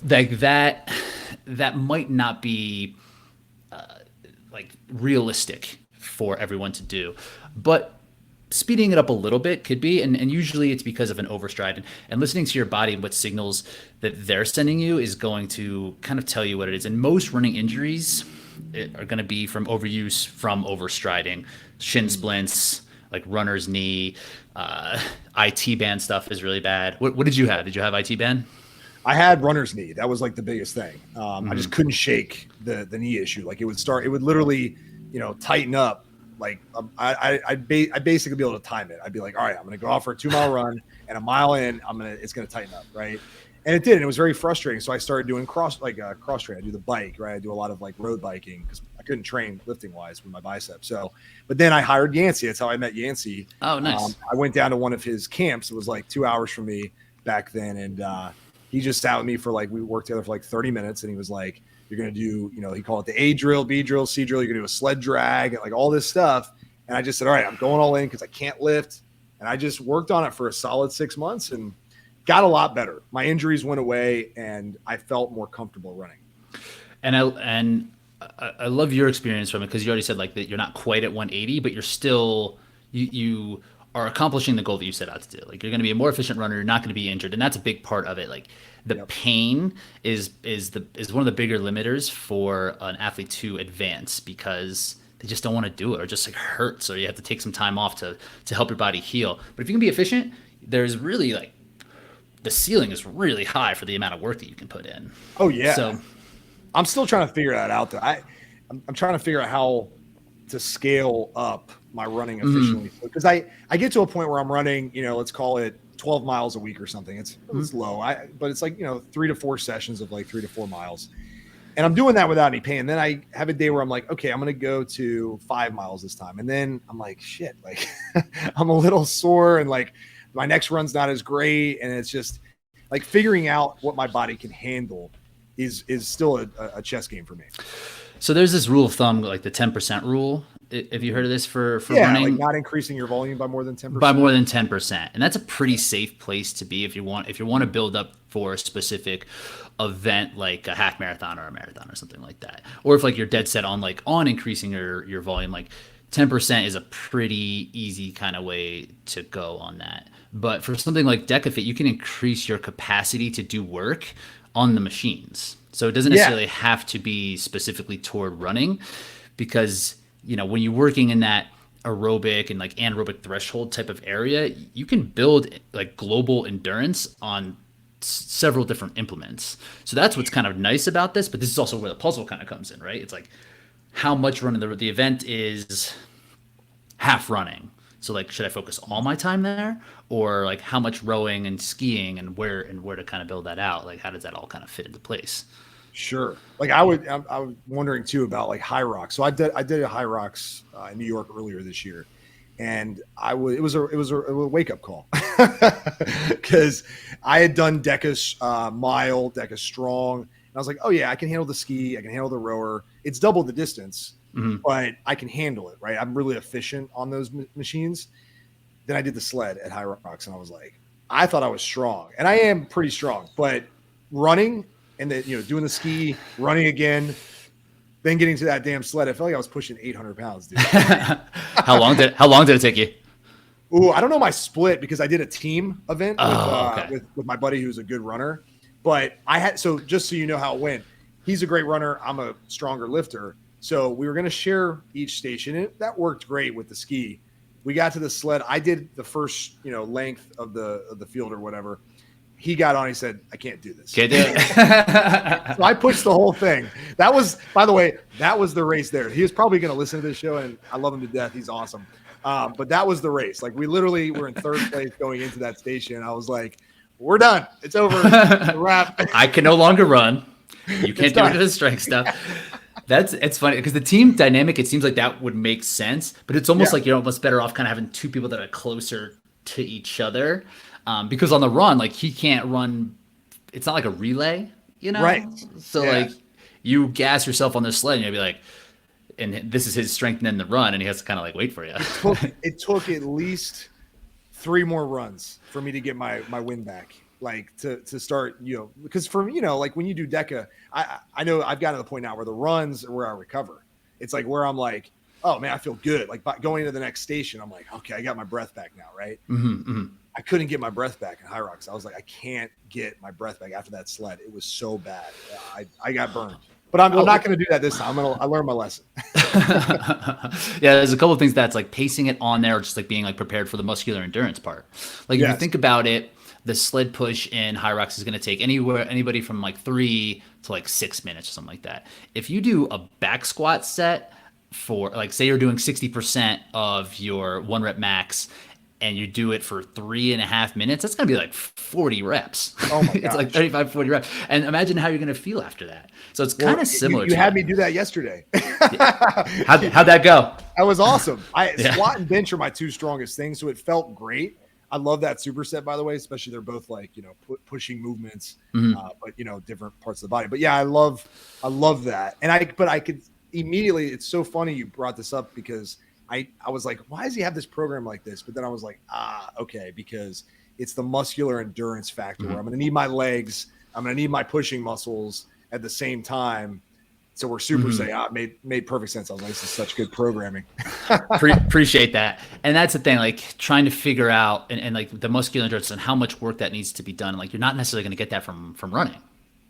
Like that might not be like realistic for everyone to do, but speeding it up a little bit could be, and usually it's because of an overstride, and listening to your body and what signals that they're sending you is going to kind of tell you what it is. And most running injuries are going to be from overuse, from overstriding, shin splints, like runner's knee, IT band stuff is really bad. What did you have? Did you have IT band? I had runner's knee. That was like the biggest thing. I just couldn't shake the knee issue. Like it would literally, tighten up. Like I'd basically be able to time it. I'd be like, all right, I'm going to go out for a 2-mile run, and a mile in, it's going to tighten up. Right. And it did. And it was very frustrating. So I started doing cross train. I do the bike, right. I do a lot of like road biking because I couldn't train lifting wise with my biceps. So, but then I hired Yancey. That's how I met Yancey. Oh, nice. I went down to one of his camps. It was like 2 hours from me back then. And, he just sat with me for like, we worked together for like 30 minutes, and he was like, you're going to do, he called it the A drill, B drill, C drill. You're going to do a sled drag, and like all this stuff. And I just said, all right, I'm going all in because I can't lift. And I just worked on it for a solid 6 months and got a lot better. My injuries went away and I felt more comfortable running. And I love your experience from it, because you already said like that you're not quite at 180, but you're still, you are accomplishing the goal that you set out to do. Like you're going to be a more efficient runner. You're not going to be injured. And that's a big part of it. Like the pain is one of the bigger limiters for an athlete to advance, because they just don't want to do it, or just like hurts, or you have to take some time off to help your body heal. But if you can be efficient, there's really like the ceiling is really high for the amount of work that you can put in. Oh yeah. So I'm still trying to figure that out though. I'm trying to figure out how to scale up my running efficiently. Because I get to a point where I'm running, let's call it 12 miles a week or something. It's low. But it's like, 3 to 4 sessions of like 3 to 4 miles. And I'm doing that without any pain. Then I have a day where I'm like, okay, I'm going to go to 5 miles this time. And then I'm like, shit, like I'm a little sore and like my next run's not as great. And it's just like figuring out what my body can handle is still a chess game for me. So there's this rule of thumb, like the 10% rule. Have you heard of this for running? Like not increasing your volume by more than 10%. By more than 10%. And that's a pretty safe place to be if you want to build up for a specific event like a half marathon or a marathon or something like that. Or if like you're dead set on increasing your volume, like 10% is a pretty easy kind of way to go on that. But for something like DecaFit, you can increase your capacity to do work on the machines. So it doesn't necessarily have to be specifically toward running, because when you're working in that aerobic and like anaerobic threshold type of area, you can build like global endurance on several different implements. So that's what's kind of nice about this, but this is also where the puzzle kind of comes in, right? It's like how much running the event is half running. So like, should I focus all my time there, or like how much rowing and skiing and where to kind of build that out? Like, how does that all kind of fit into place? Sure. Like I was wondering too about like Hyrox. So I did a Hyrox in New York earlier this year, and it was a wake up call because I had done Deca's mile, Deca strong, and I was like, oh yeah, I can handle the ski, I can handle the rower. It's double the distance, but I can handle it, right? I'm really efficient on those machines. Then I did the sled at Hyrox, and I was like, I thought I was strong, and I am pretty strong, but running. And then, doing the ski, running again, then getting to that damn sled. I felt like I was pushing 800 pounds, dude. How long did it take you? Ooh, I don't know my split because I did a team event with my buddy who's a good runner. But just so you know how it went, he's a great runner. I'm a stronger lifter. So we were going to share each station. And that worked great with the ski. We got to the sled. I did the first, length of the field or whatever. He got on. He said, "I can't do this." Can't do it. So I pushed the whole thing. That was, by the way, that was the race there. He was probably going to listen to this show, and I love him to death. He's awesome. But that was the race. Like we literally were in third place going into that station. I was like, "We're done. It's over. It's a wrap." I can no longer run. You can't do any of the strength stuff. It's funny because the team dynamic, it seems like that would make sense, but it's almost like you're almost better off kind of having two people that are closer to each other. Because on the run, like he can't run, it's not like a relay, Right. So like you gas yourself on the sled and you'll be like, and this is his strength in the run, and he has to kind of like wait for you. It took at least 3 more runs for me to get my win back. Like to start, because for me, like when you do Deca, I know I've gotten to the point now where the runs are where I recover. It's like where I'm like, oh man, I feel good. Like going into the next station, I'm like, okay, I got my breath back now, right? I couldn't get my breath back in Hyrox. I was like, I can't get my breath back after that sled. It was so bad. I got burned. But I'm not going to do that this time. I learned my lesson. Yeah, there's a couple of things that's like pacing it on there, or just like being like prepared for the muscular endurance part. Like if you think about it, the sled push in Hyrox is going to take anybody from like 3 to like 6 minutes or something like that. If you do a back squat set for like, say you're doing 60% of your 1 rep max, and you do it for 3.5 minutes, that's going to be like 40 reps. Oh my gosh. It's like 35, 40 reps. And imagine how you're going to feel after that. So it's kind of similar. You had me do that yesterday. How'd that go? That was awesome. Squat and bench are my 2 strongest things. So it felt great. I love that superset, by the way, especially they're both like, pushing movements, but different parts of the body. But yeah, I love that. And I could immediately, it's so funny you brought this up because I was like, why does he have this program like this? But then I was like, okay, because it's the muscular endurance factor where I'm going to need my legs. I'm going to need my pushing muscles at the same time. So we're super saying, made perfect sense. I was like, this is such good programming. Appreciate that. And that's the thing, like trying to figure out and like the muscular endurance and how much work that needs to be done. Like you're not necessarily going to get that from running.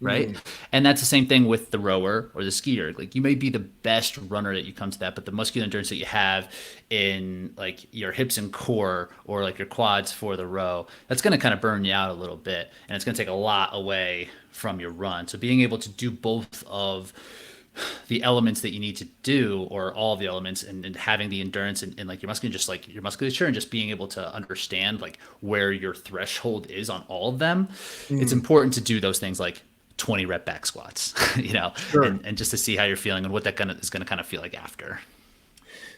Right. And that's the same thing with the rower or the skier. Like you may be the best runner that you come to that, but the muscular endurance that you have in like your hips and core or like your quads for the row, that's going to kind of burn you out a little bit. And it's going to take a lot away from your run. So being able to do both of the elements that you need to do, or all the elements, and having the endurance and like your musculature and just being able to understand like where your threshold is on all of them. It's important to do those things like 20 rep back squats, Sure. and just to see how you're feeling and what that is going to kind of feel like after.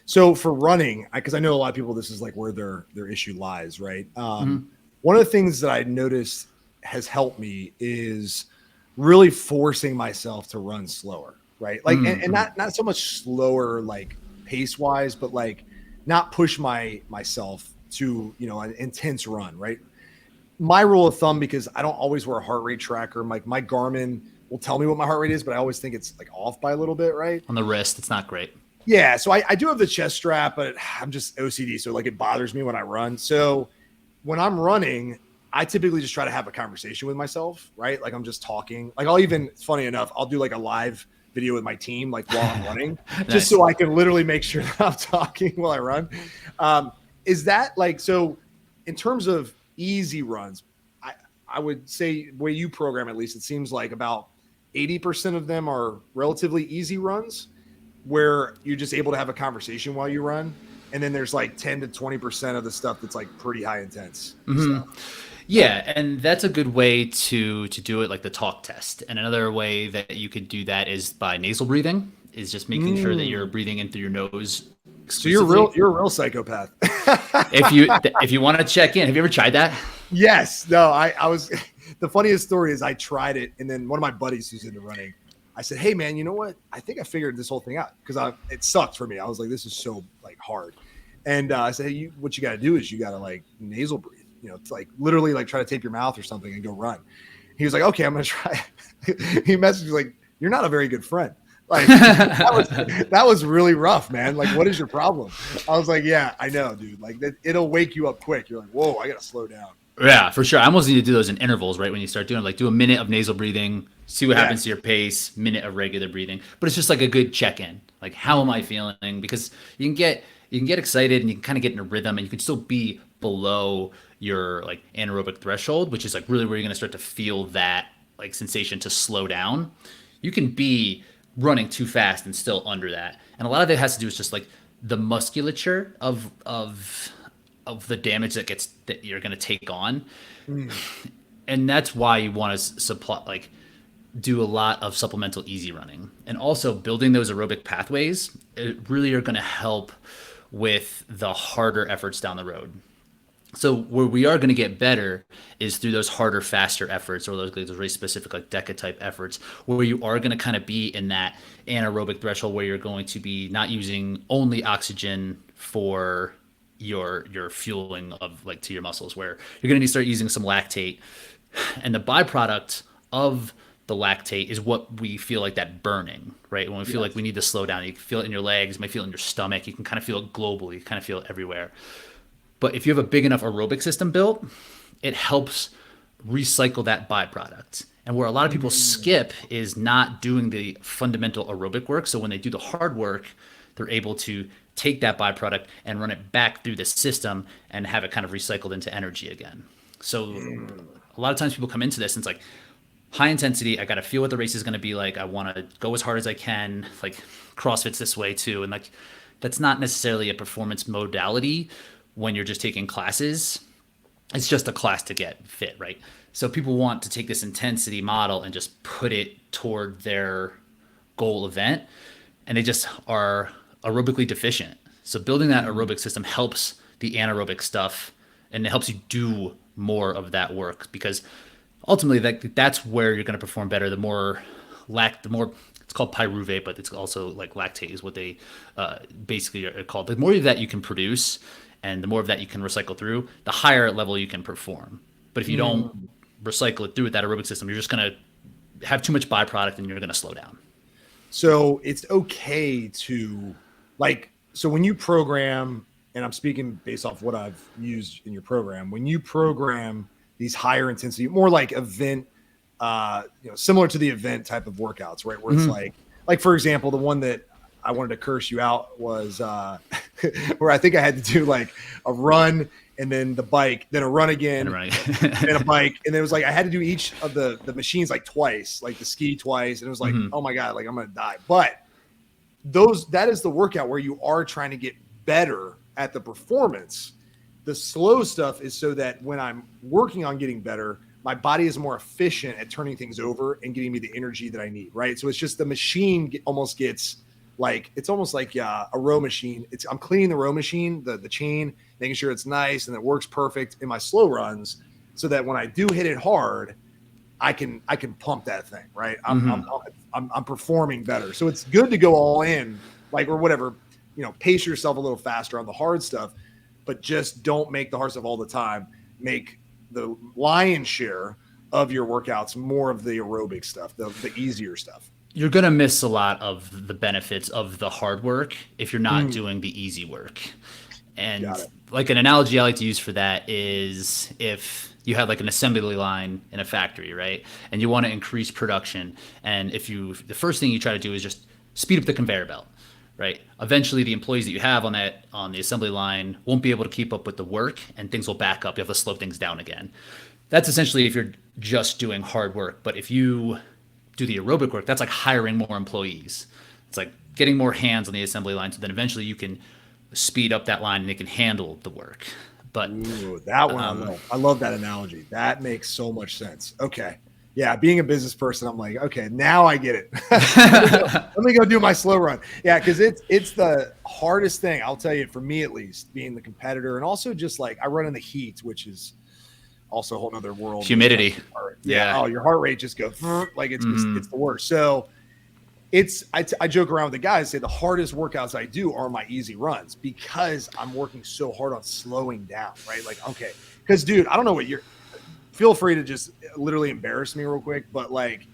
So for running, because I know a lot of people, this is like where their issue lies, right? One of the things that I noticed has helped me is really forcing myself to run slower, right? Like, and not so much slower, like pace wise, but like not push myself to, an intense run, right? My rule of thumb, because I don't always wear a heart rate tracker, like my Garmin will tell me what my heart rate is, but I always think it's like off by a little bit, right? On the wrist, it's not great. Yeah. So I do have the chest strap, but I'm just OCD. So like it bothers me when I run. So when I'm running, I typically just try to have a conversation with myself, right? Like I'm just talking. Like it's funny enough, I'll do like a live video with my team, like while I'm running, Nice. Just so I can literally make sure that I'm talking while I run. Is that like, so in terms of easy runs, I would say the way you program, at least it seems like about 80% of them are relatively easy runs where you're just able to have a conversation while you run. And then there's like 10 to 20% of the stuff that's like pretty high intense stuff. Yeah, and that's a good way to do it, like the talk test. And another way that you could do that is by nasal breathing, is just making sure that you're breathing in through your nose. So you're a real psychopath. if you want to check in, have you ever tried that? Yes. No, I was, the funniest story is I tried it. And then one of my buddies who's into running, I said, hey man, you know what? I think I figured this whole thing out, because it sucked for me. I was like, this is so like hard. And I said, hey, what you got to do is you got to like nasal breathe, it's like literally like try to tape your mouth or something and go run. He was like, okay, I'm going to try it. He messaged me like, you're not a very good friend. Like that was really rough, man. Like, what is your problem? I was like, yeah, I know, dude. Like it'll wake you up quick. You're like, whoa, I got to slow down. Yeah, for sure. I almost need to do those in intervals, right? When you start doing like do a minute of nasal breathing, see what happens to your pace, minute of regular breathing. But it's just like a good check-in. Like, how am I feeling? Because you can get excited and you can kind of get in a rhythm, and you can still be below your like anaerobic threshold, which is like really where you're going to start to feel that like sensation to slow down. You can be running too fast and still under that. And a lot of it has to do with just like the musculature of the damage that you're going to take on. And that's why you want to do a lot of supplemental easy running, and also building those aerobic pathways really are going to help with the harder efforts down the road. So where we are going to get better is through those harder, faster efforts, or those race specific like Deka type efforts, where you are going to kind of be in that anaerobic threshold where you're going to be not using only oxygen for your fueling of like to your muscles, where you're going to need to start using some lactate. And the byproduct of the lactate is what we feel like that burning, right? When we feel like we need to slow down, you can feel it in your legs, you might feel it in your stomach, you can kind of feel it globally, you kind of feel it everywhere. But if you have a big enough aerobic system built, it helps recycle that byproduct. And where a lot of people skip is not doing the fundamental aerobic work. So when they do the hard work, they're able to take that byproduct and run it back through the system and have it kind of recycled into energy again. So a lot of times people come into this and it's like, high intensity, I got to feel what the race is going to be like. I want to go as hard as I can. Like CrossFit's this way too. And like, that's not necessarily a performance modality when you're just taking classes. It's just a class to get fit, right? So people want to take this intensity model and just put it toward their goal event, and they just are aerobically deficient. So building that aerobic system helps the anaerobic stuff, and it helps you do more of that work, because ultimately that's where you're going to perform better. The more it's called pyruvate, but it's also like lactate is what they basically are called. The more of that you can produce and the more of that you can recycle through, the higher level you can perform. But if you don't recycle it through with that aerobic system, you're just going to have too much byproduct and you're going to slow down. So it's okay to so when you program, and I'm speaking based off what I've used in your program, when you program these higher intensity, more like event, similar to the event type of workouts, right? Where it's like for example, the one that I wanted to curse you out was where I think I had to do like a run and then the bike, then a run again, and a bike. And then it was like I had to do each of the machines like twice, like the ski twice. And it was like, oh my God, like I'm gonna die. But that is the workout where you are trying to get better at the performance. The slow stuff is so that when I'm working on getting better, my body is more efficient at turning things over and getting me the energy that I need, right? So it's just the machine almost gets like, it's almost like a row machine. I'm cleaning the row machine, the chain, making sure it's nice and it works perfect in my slow runs so that when I do hit it hard, I can pump that thing, right? I'm performing better. So it's good to go all in, like, or whatever, pace yourself a little faster on the hard stuff, but just don't make the hard stuff all the time. Make the lion's share of your workouts more of the aerobic stuff, the easier stuff. You're going to miss a lot of the benefits of the hard work if you're not doing the easy work. And like an analogy I like to use for that is if you had like an assembly line in a factory, right? And you want to increase production. And the first thing you try to do is just speed up the conveyor belt, right? Eventually the employees that you have on the assembly line won't be able to keep up with the work and things will back up. You have to slow things down again. That's essentially if you're just doing hard work. But if you do the aerobic work, that's like hiring more employees. It's like getting more hands on the assembly line so then eventually you can speed up that line and it can handle the work. But that one I love that analogy. That makes so much sense. Okay. Yeah, being a business person, I'm like, okay, now I get it. Let me go do my slow run. Yeah, because it's the hardest thing, I'll tell you, for me at least, being the competitor, and also just like I run in the heat, which is also a whole nother world. Humidity. Yeah. Oh, your heart rate just goes like it's the worst. So I joke around with the guys, say the hardest workouts I do are my easy runs because I'm working so hard on slowing down, right? Like, okay, because dude, I don't know what feel free to just literally embarrass me real quick, but like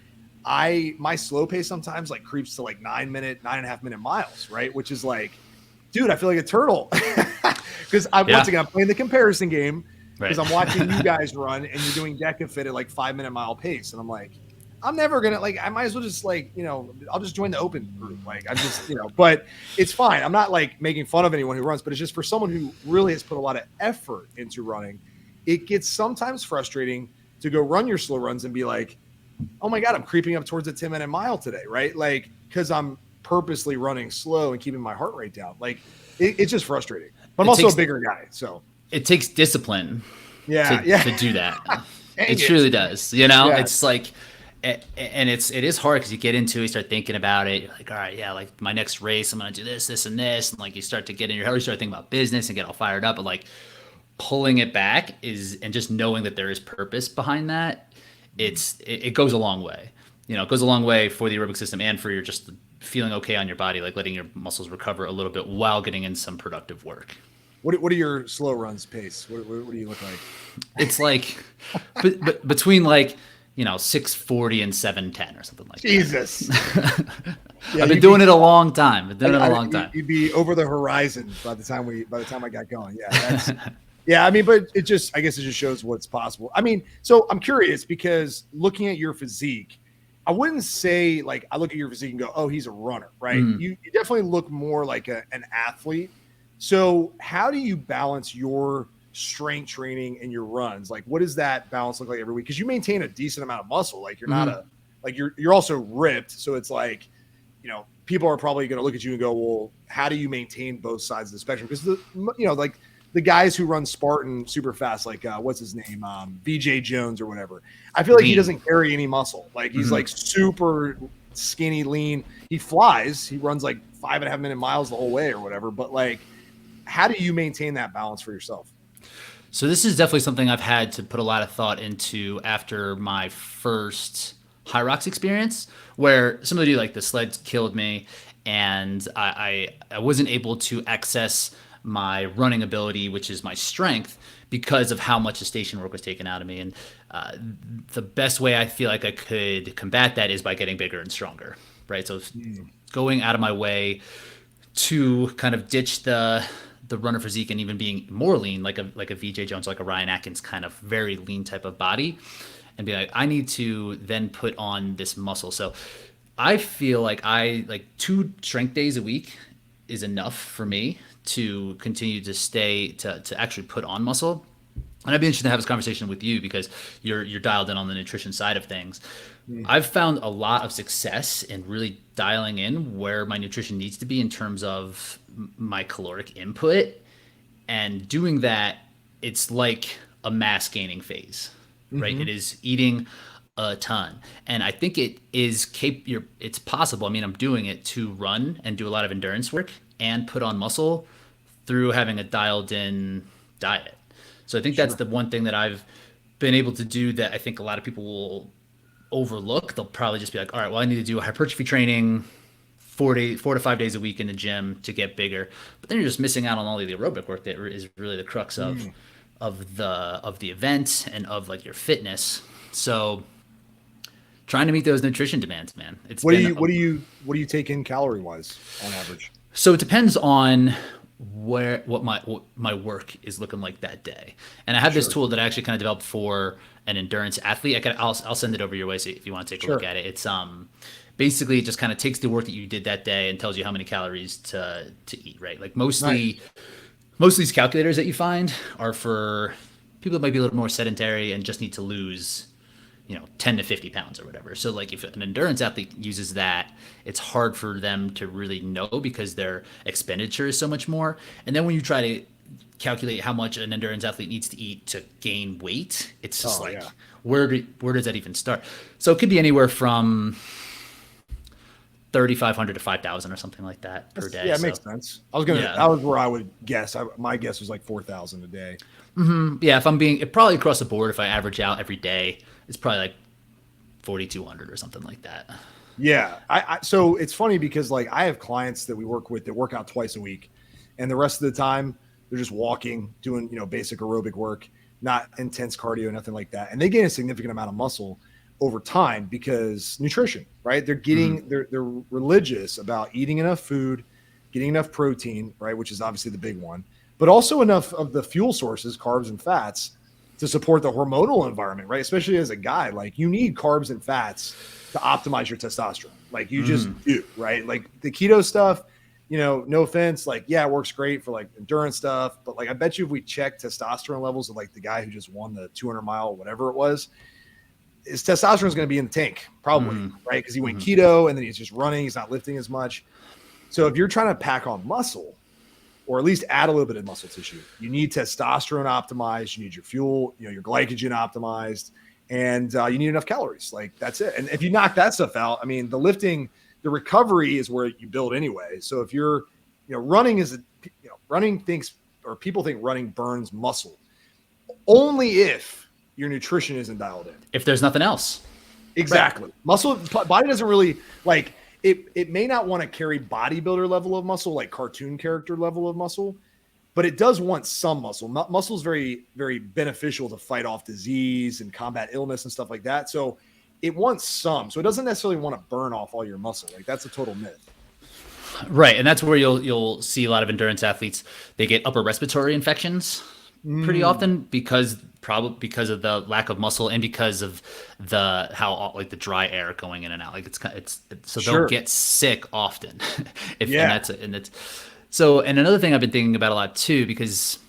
my slow pace sometimes like creeps to like 9.5 minute miles, right? Which is like, dude, I feel like a turtle because once again, I'm playing the comparison game because I'm watching you guys run and you're doing Deka fit at like 5 minute mile pace. And I'm like, I'm never going to I might as well just like, I'll just join the open group. Like I'm just, but it's fine. I'm not like making fun of anyone who runs, but it's just for someone who really has put a lot of effort into running. It gets sometimes frustrating to go run your slow runs and be like, oh my God, I'm creeping up towards a 10 minute mile today. Right. Like, cause I'm purposely running slow and keeping my heart rate down. Like it's just frustrating, but I'm also a bigger guy. So it takes discipline to do that. It it truly does. It's like, and it is hard because you get into it, you start thinking about it. You're like, all right, yeah, like my next race, I'm going to do this, this, and this. And like you start to get in your head, you start thinking about business and get all fired up. But like pulling it back and just knowing that there is purpose behind that, it goes a long way. It goes a long way for the aerobic system and for your just feeling okay on your body, like letting your muscles recover a little bit while getting in some productive work. What are your slow runs pace? What do you look like? It's like between like 6:40 and 7:10 or something like Jesus. that. I've been doing it a long time. You'd be over the horizon by the time I got going. Yeah, I mean, but I guess it just shows what's possible. I mean, so I'm curious because looking at your physique, I wouldn't say like I look at your physique and go, oh, he's a runner, right? You definitely look more like an athlete. So how do you balance your strength training and your runs? Like, what does that balance look like every week? Because you maintain a decent amount of muscle. Like you're not you're also ripped. So it's like, people are probably going to look at you and go, well, how do you maintain both sides of the spectrum? Because like the guys who run Spartan super fast, like what's his name? VJ Jones or whatever. I feel like he doesn't carry any muscle. Like he's like super skinny, lean. He flies. He runs like 5.5 minute miles the whole way or whatever. But like, how do you maintain that balance for yourself? So this is definitely something I've had to put a lot of thought into after my first Hyrox experience, where some of you like the sled killed me and I wasn't able to access my running ability, which is my strength, because of how much the station work was taken out of me. And the best way I feel like I could combat that is by getting bigger and stronger, right? So going out of my way to kind of ditch the runner physique and even being more lean, like a VJ Jones, like a Ryan Atkins kind of very lean type of body, and be like, I need to then put on this muscle. So I feel like 2 strength days a week is enough for me to continue to to actually put on muscle. And I'd be interested to have this conversation with you because you're dialed in on the nutrition side of things. I've found a lot of success in really dialing in where my nutrition needs to be in terms of my caloric input, and doing that, it's like a mass gaining phase, right? It is eating a ton, and I think it's possible. I mean, I'm doing it to run and do a lot of endurance work and put on muscle through having a dialed in diet. So I think that's the one thing that I've been able to do that I think a lot of people will overlook. They'll probably just be like, all right, well, I need to do hypertrophy training 4 to 5 days a week in the gym to get bigger. But then you're just missing out on all of the aerobic work that is really the crux of the event and of like your fitness. So trying to meet those nutrition demands, man. What do you take in calorie wise on average? So it depends on what my work is looking like that day. And I have this tool that I actually kind of developed for an endurance athlete. I'll send it over your way so if you want to take a look at it. It's basically it just kind of takes the work that you did that day and tells you how many calories to eat, right? Like most of these calculators that you find are for people that might be a little more sedentary and just need to lose 10 to 50 pounds or whatever. So like if an endurance athlete uses that, it's hard for them to really know because their expenditure is so much more. And then when you try to calculate how much an endurance athlete needs to eat to gain weight, it's just where does that even start? So it could be anywhere from 3,500 to 5,000 or something like that per day. Yeah, it makes sense. That was where I would guess. My guess was like 4,000 a day. Yeah, probably across the board, if I average out every day, it's probably like 4,200 or something like that. Yeah. So it's funny because like I have clients that we work with that work out twice a week, and the rest of the time they're just walking, doing, basic aerobic work, not intense cardio, nothing like that. And they gain a significant amount of muscle over time because nutrition, right? They're getting, they're religious about eating enough food, getting enough protein, right? Which is obviously the big one, but also enough of the fuel sources, carbs and fats, to support the hormonal environment, right? Especially as a guy, like you need carbs and fats to optimize your testosterone. Like you just do, right? Like the keto stuff, no offense, like, yeah, it works great for like endurance stuff. But like, I bet you if we check testosterone levels of like the guy who just won the 200-mile, whatever it was, his testosterone is going to be in the tank probably, right? Because he went keto and then he's just running. He's not lifting as much. So if you're trying to pack on muscle, or at least add a little bit of muscle tissue, you need testosterone optimized, you need your fuel, your glycogen optimized, and you need enough calories. Like that's it. And if you knock that stuff out, I mean, the recovery is where you build anyway. So if you're, running people think running burns muscle only if your nutrition isn't dialed in. If there's nothing else. Exactly. Right. Muscle, body doesn't really like, it may not want to carry bodybuilder level of muscle, like cartoon character level of muscle, but it does want some muscle. Muscle is very, very beneficial to fight off disease and combat illness and stuff like that. So it wants some. So it doesn't necessarily want to burn off all your muscle. Like that's a total myth. Right. And that's where you'll see a lot of endurance athletes. They get upper respiratory infections pretty often because of the lack of muscle and because of the dry air going in and out. Like they'll get sick often. And another thing I've been thinking about a lot too, because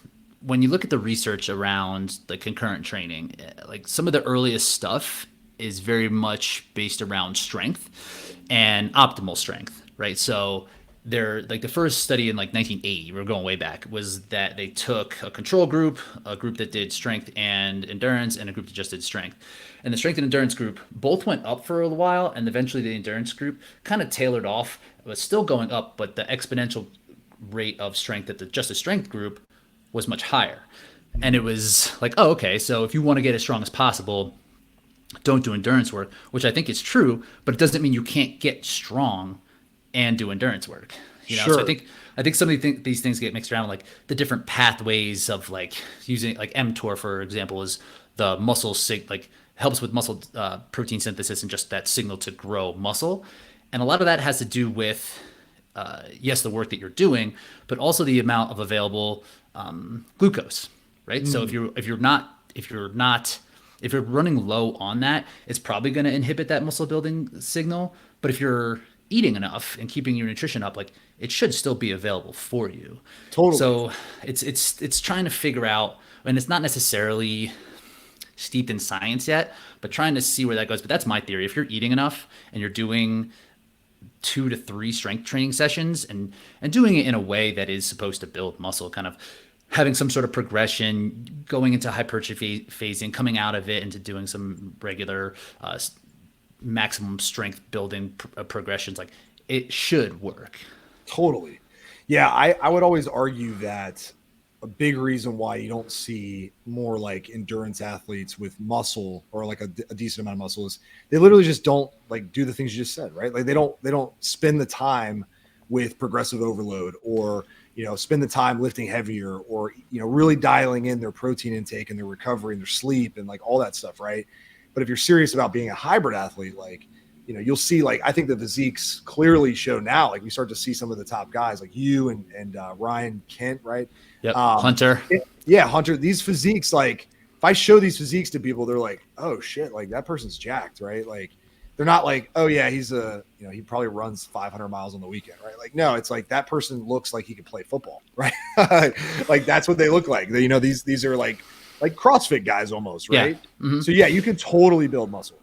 when you look at the research around the concurrent training, like some of the earliest stuff is very much based around strength and optimal strength, right? So they're like the first study in like 1980, we're going way back, was that they took a control group, a group that did strength and endurance, and a group that just did strength. And the strength and endurance group both went up for a while, and eventually the endurance group kind of tailored off. It was still going up, but the exponential rate of strength at the strength group was much higher. And it was like, oh, okay, so if you want to get as strong as possible, don't do endurance work, which I think is true, but it doesn't mean you can't get strong and do endurance work. So I think some of these things get mixed around, like the different pathways of like using like mTOR, for example, is the muscle helps with muscle protein synthesis and just that signal to grow muscle. And a lot of that has to do with yes, the work that you're doing, but also the amount of available glucose, right? So if you're running low on that, it's probably going to inhibit that muscle building signal. But if you're eating enough and keeping your nutrition up, like it should still be available for you. Totally. So it's trying to figure out, and it's not necessarily steeped in science yet, but trying to see where that goes. But that's my theory. If you're eating enough and you're doing 2 to 3 strength training sessions and doing it in a way that is supposed to build muscle, kind of having some sort of progression, going into hypertrophy phasing, coming out of it into doing some regular maximum strength building progressions, like it should work. Totally. Yeah, I would always argue that a big reason why you don't see more like endurance athletes with muscle or like a decent amount of muscle is they literally just don't like do the things you just said, right? Like they don't spend the time with progressive overload or, spend the time lifting heavier or, really dialing in their protein intake and their recovery and their sleep and like all that stuff, right? But if you're serious about being a hybrid athlete, like, you'll see, like, I think the physiques clearly show now, like we start to see some of the top guys like you and Ryan Kent, right? Yep. Hunter. Yeah. Hunter, these physiques, like if I show these physiques to people, they're like, oh shit, like that person's jacked, right? Like they're not like, oh yeah, he's he probably runs 500 miles on the weekend, right? Like, no, it's like that person looks like he could play football, right? Like that's what they look like. These are like CrossFit guys almost, right? Yeah. Mm-hmm. So yeah, you can totally build muscle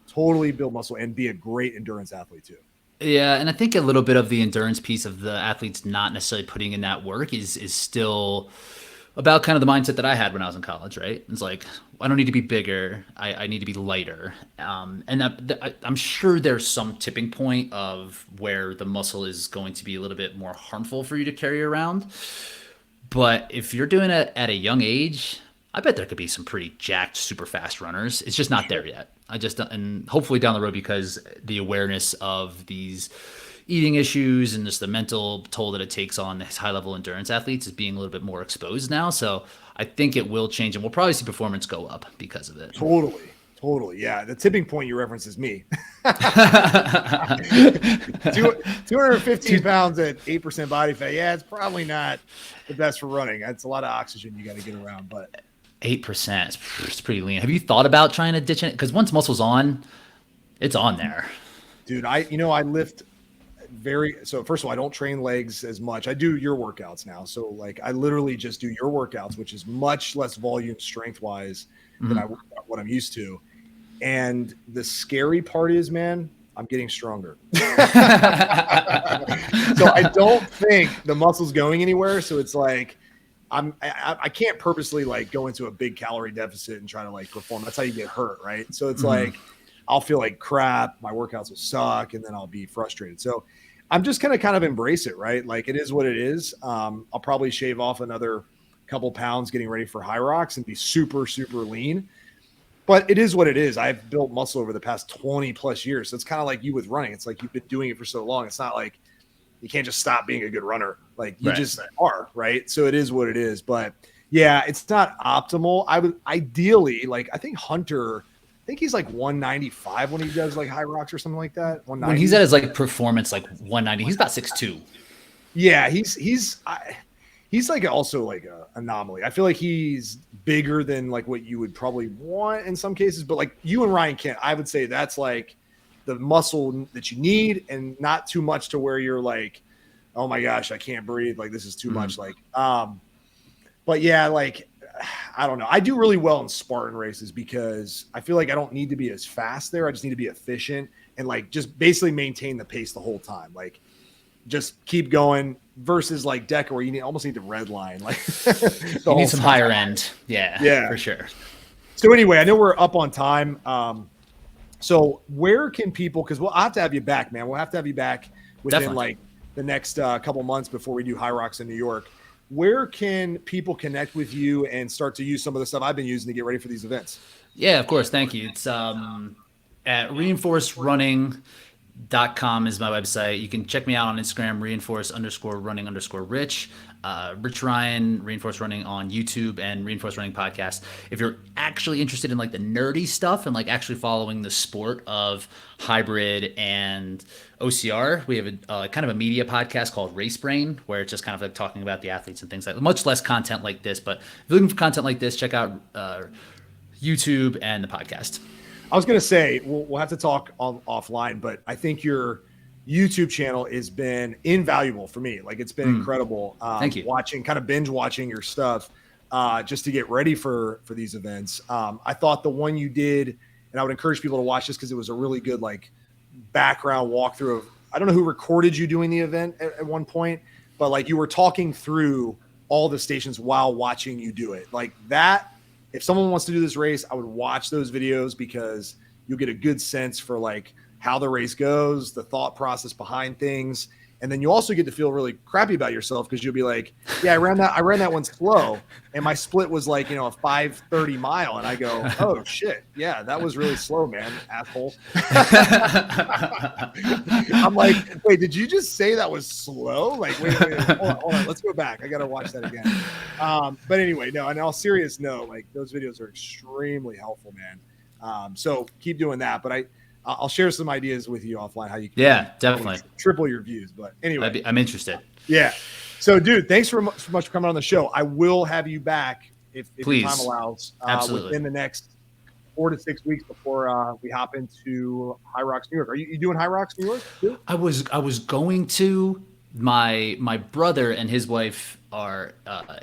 and be a great endurance athlete too. Yeah, and I think a little bit of the endurance piece of the athletes not necessarily putting in that work is still about kind of the mindset that I had when I was in college, right? It's like, I don't need to be bigger. I need to be lighter. And I'm sure there's some tipping point of where the muscle is going to be a little bit more harmful for you to carry around. But if you're doing it at a young age, I bet there could be some pretty jacked, super fast runners. It's just not there yet. And hopefully down the road, because the awareness of these eating issues and just the mental toll that it takes on these high level endurance athletes is being a little bit more exposed now. So I think it will change, and we'll probably see performance go up because of it. Totally. Yeah. The tipping point you reference is me. 215 pounds at 8% body fat. Yeah, it's probably not the best for running. It's a lot of oxygen you got to get around, but 8%, it's pretty lean. Have you thought about trying to ditch it? Because once muscle's on, it's on there. Dude, I lift so first of all, I don't train legs as much. I do your workouts now. So like I literally just do your workouts, which is much less volume strength wise than what I'm used to. And the scary part is, man, I'm getting stronger. So I don't think the muscle's going anywhere. So it's like, I can't purposely like go into a big calorie deficit and try to like perform. That's how you get hurt. Right. So it's like, I'll feel like crap. My workouts will suck. And then I'll be frustrated. So I'm just going to kind of embrace it. Right. Like it is what it is. I'll probably shave off another couple pounds getting ready for Hyrox and be super, super lean. But it is what it is. I've built muscle over the past 20 plus years. So it's kind of like you with running. It's like you've been doing it for so long. It's not like you can't just stop being a good runner. Like you are, right? So it is what it is. But yeah, it's not optimal. I would ideally, like, I think Hunter, I think he's like 195 when he does like Hyrox or something like that. When he's at his like performance, like 190, he's about 6'2". Yeah, he's like also like a anomaly. I feel like he's bigger than like what you would probably want in some cases, but like you and Ryan Kent, I would say that's like the muscle that you need and not too much to where you're like, oh my gosh, I can't breathe. Like this is too much. Like, but yeah, like, I don't know. I do really well in Spartan races because I feel like I don't need to be as fast there. I just need to be efficient and like, just basically maintain the pace the whole time. Like just keep going versus like Deka where you almost need to red line. Like you need some higher end. Yeah, for sure. So anyway, I know we're up on time. So where can people, because I'll have to have you back, man. We'll have to have you back within like the next couple months before we do Hyrox in New York. Where can people connect with you and start to use some of the stuff I've been using to get ready for these events? Yeah, of course. Thank you. It's at reinforcerunning.com is my website. You can check me out on Instagram, reinforce_running_Rich. Rich Ryan, Reinforce Running on YouTube, and Reinforce Running Podcast. If you're actually interested in like the nerdy stuff and like actually following the sport of hybrid and OCR, we have a kind of a media podcast called Race Brain, where it's just kind of like talking about the athletes and things like that. Much less content like this, but if you're looking for content like this, check out YouTube and the podcast. I was going to say we'll have to talk offline, but I think you're YouTube channel has been invaluable for me. Like it's been incredible. Thank you. Kind of binge watching your stuff just to get ready for these events. I thought the one you did, and I would encourage people to watch this because it was a really good like background walkthrough of, I don't know who recorded you doing the event at one point, but like you were talking through all the stations while watching you do it. Like that, if someone wants to do this race, I would watch those videos because you'll get a good sense for like how the race goes, the thought process behind things. And then you also get to feel really crappy about yourself because you'll be like, yeah, I ran that one slow and my split was like, a 5:30 mile. And I go, oh shit. Yeah, that was really slow, man, asshole. I'm like, wait, did you just say that was slow? Like, wait, hold on. Let's go back. I got to watch that again. But anyway, no, in all serious note, like those videos are extremely helpful, man. So keep doing that. But I'll share some ideas with you offline how you can definitely triple your views. But anyway, I'm interested. Yeah. So, dude, thanks so much for coming on the show. I will have you back if Please. time allows Absolutely. within the next 4 to 6 weeks before we hop into Hyrox New York. Are you doing Hyrox New York too? I was going to. My brother and his wife are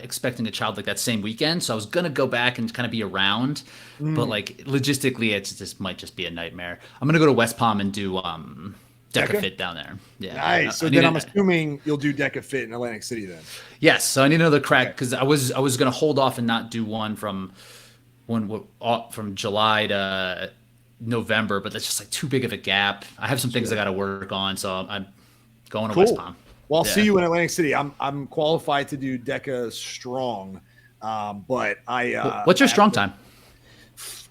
expecting a child like that same weekend, so I was gonna go back and kind of be around, but like logistically, it might just be a nightmare. I'm gonna go to West Palm and do Deka Fit down there. Yeah, nice. So then I'm assuming you'll do Deka Fit in Atlantic City then. Yes. So I need another crack because I was gonna hold off and not do one from July to November, but that's just like too big of a gap. I have some things I got to work on, so I'm going to West Palm. Well, I'll see you in Atlantic City. I'm qualified to do Deka Strong, but what's your strong time?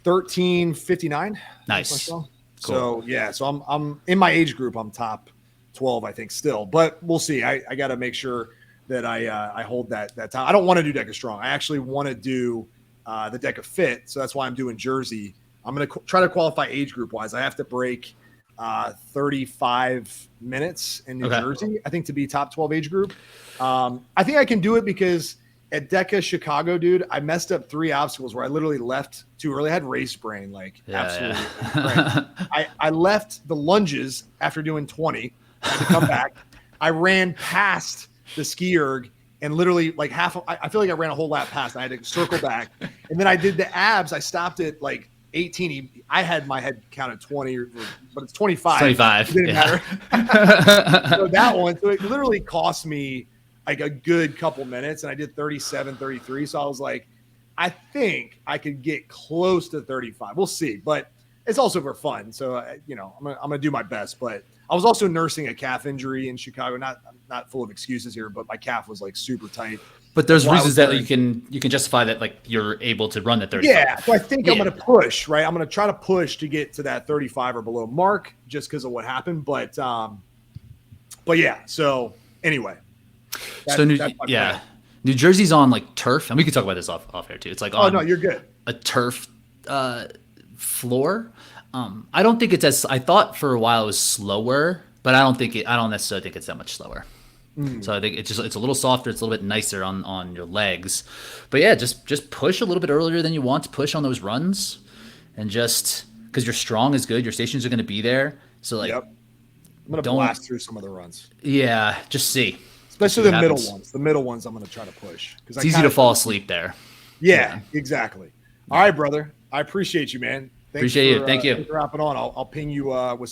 13:59. Nice. Cool. So yeah, so I'm in my age group. I'm top 12, I think, still, but we'll see. I got to make sure that I hold that time. I don't want to do Deka Strong. I actually want to do the Deka Fit, so that's why I'm doing Jersey. I'm going to try to qualify age group wise. I have to break 35 minutes in New Jersey, I think, to be top 12 age group. I think I can do it because at Deka Chicago, dude, I messed up 3 obstacles where I literally left too early. I had race brain, absolutely. Yeah. I left the lunges after doing 20 to come back. I ran past the ski erg and literally like I feel like I ran a whole lap past. I had to circle back. And then I did the abs. I stopped at like 18. I had my head counted 20, but it's 25. 25. It didn't matter. So that one, so it literally cost me like a good couple minutes, and I did 37, 33. So I was like, I think I could get close to 35. We'll see, but it's also for fun. So, I'm gonna do my best. But I was also nursing a calf injury in Chicago. Not full of excuses here, but my calf was like super tight. But there's reasons that you can justify that, like you're able to run the 35. Yeah, so I think I'm going to push, right? I'm going to try to push to get to that 35 or below mark just because of what happened. But yeah. So anyway, New Jersey's on like turf, and we could talk about this off air too. It's like no, you're good. A turf floor. I don't think it's as I thought for a while it was slower, but I don't necessarily think it's that much slower. So I think it's a little softer. It's a little bit nicer on your legs, but yeah, just push a little bit earlier than you want to push on those runs, and just because you're strong is good. Your stations are going to be there, so like, I'm going to blast through some of the runs. Yeah, just see, especially the middle ones. The middle ones I'm going to try to push because it's easy to fall asleep there. Yeah, exactly. All right, brother. I appreciate you, man. Appreciate you. Thank you. Thanks for hopping on. I'll ping you with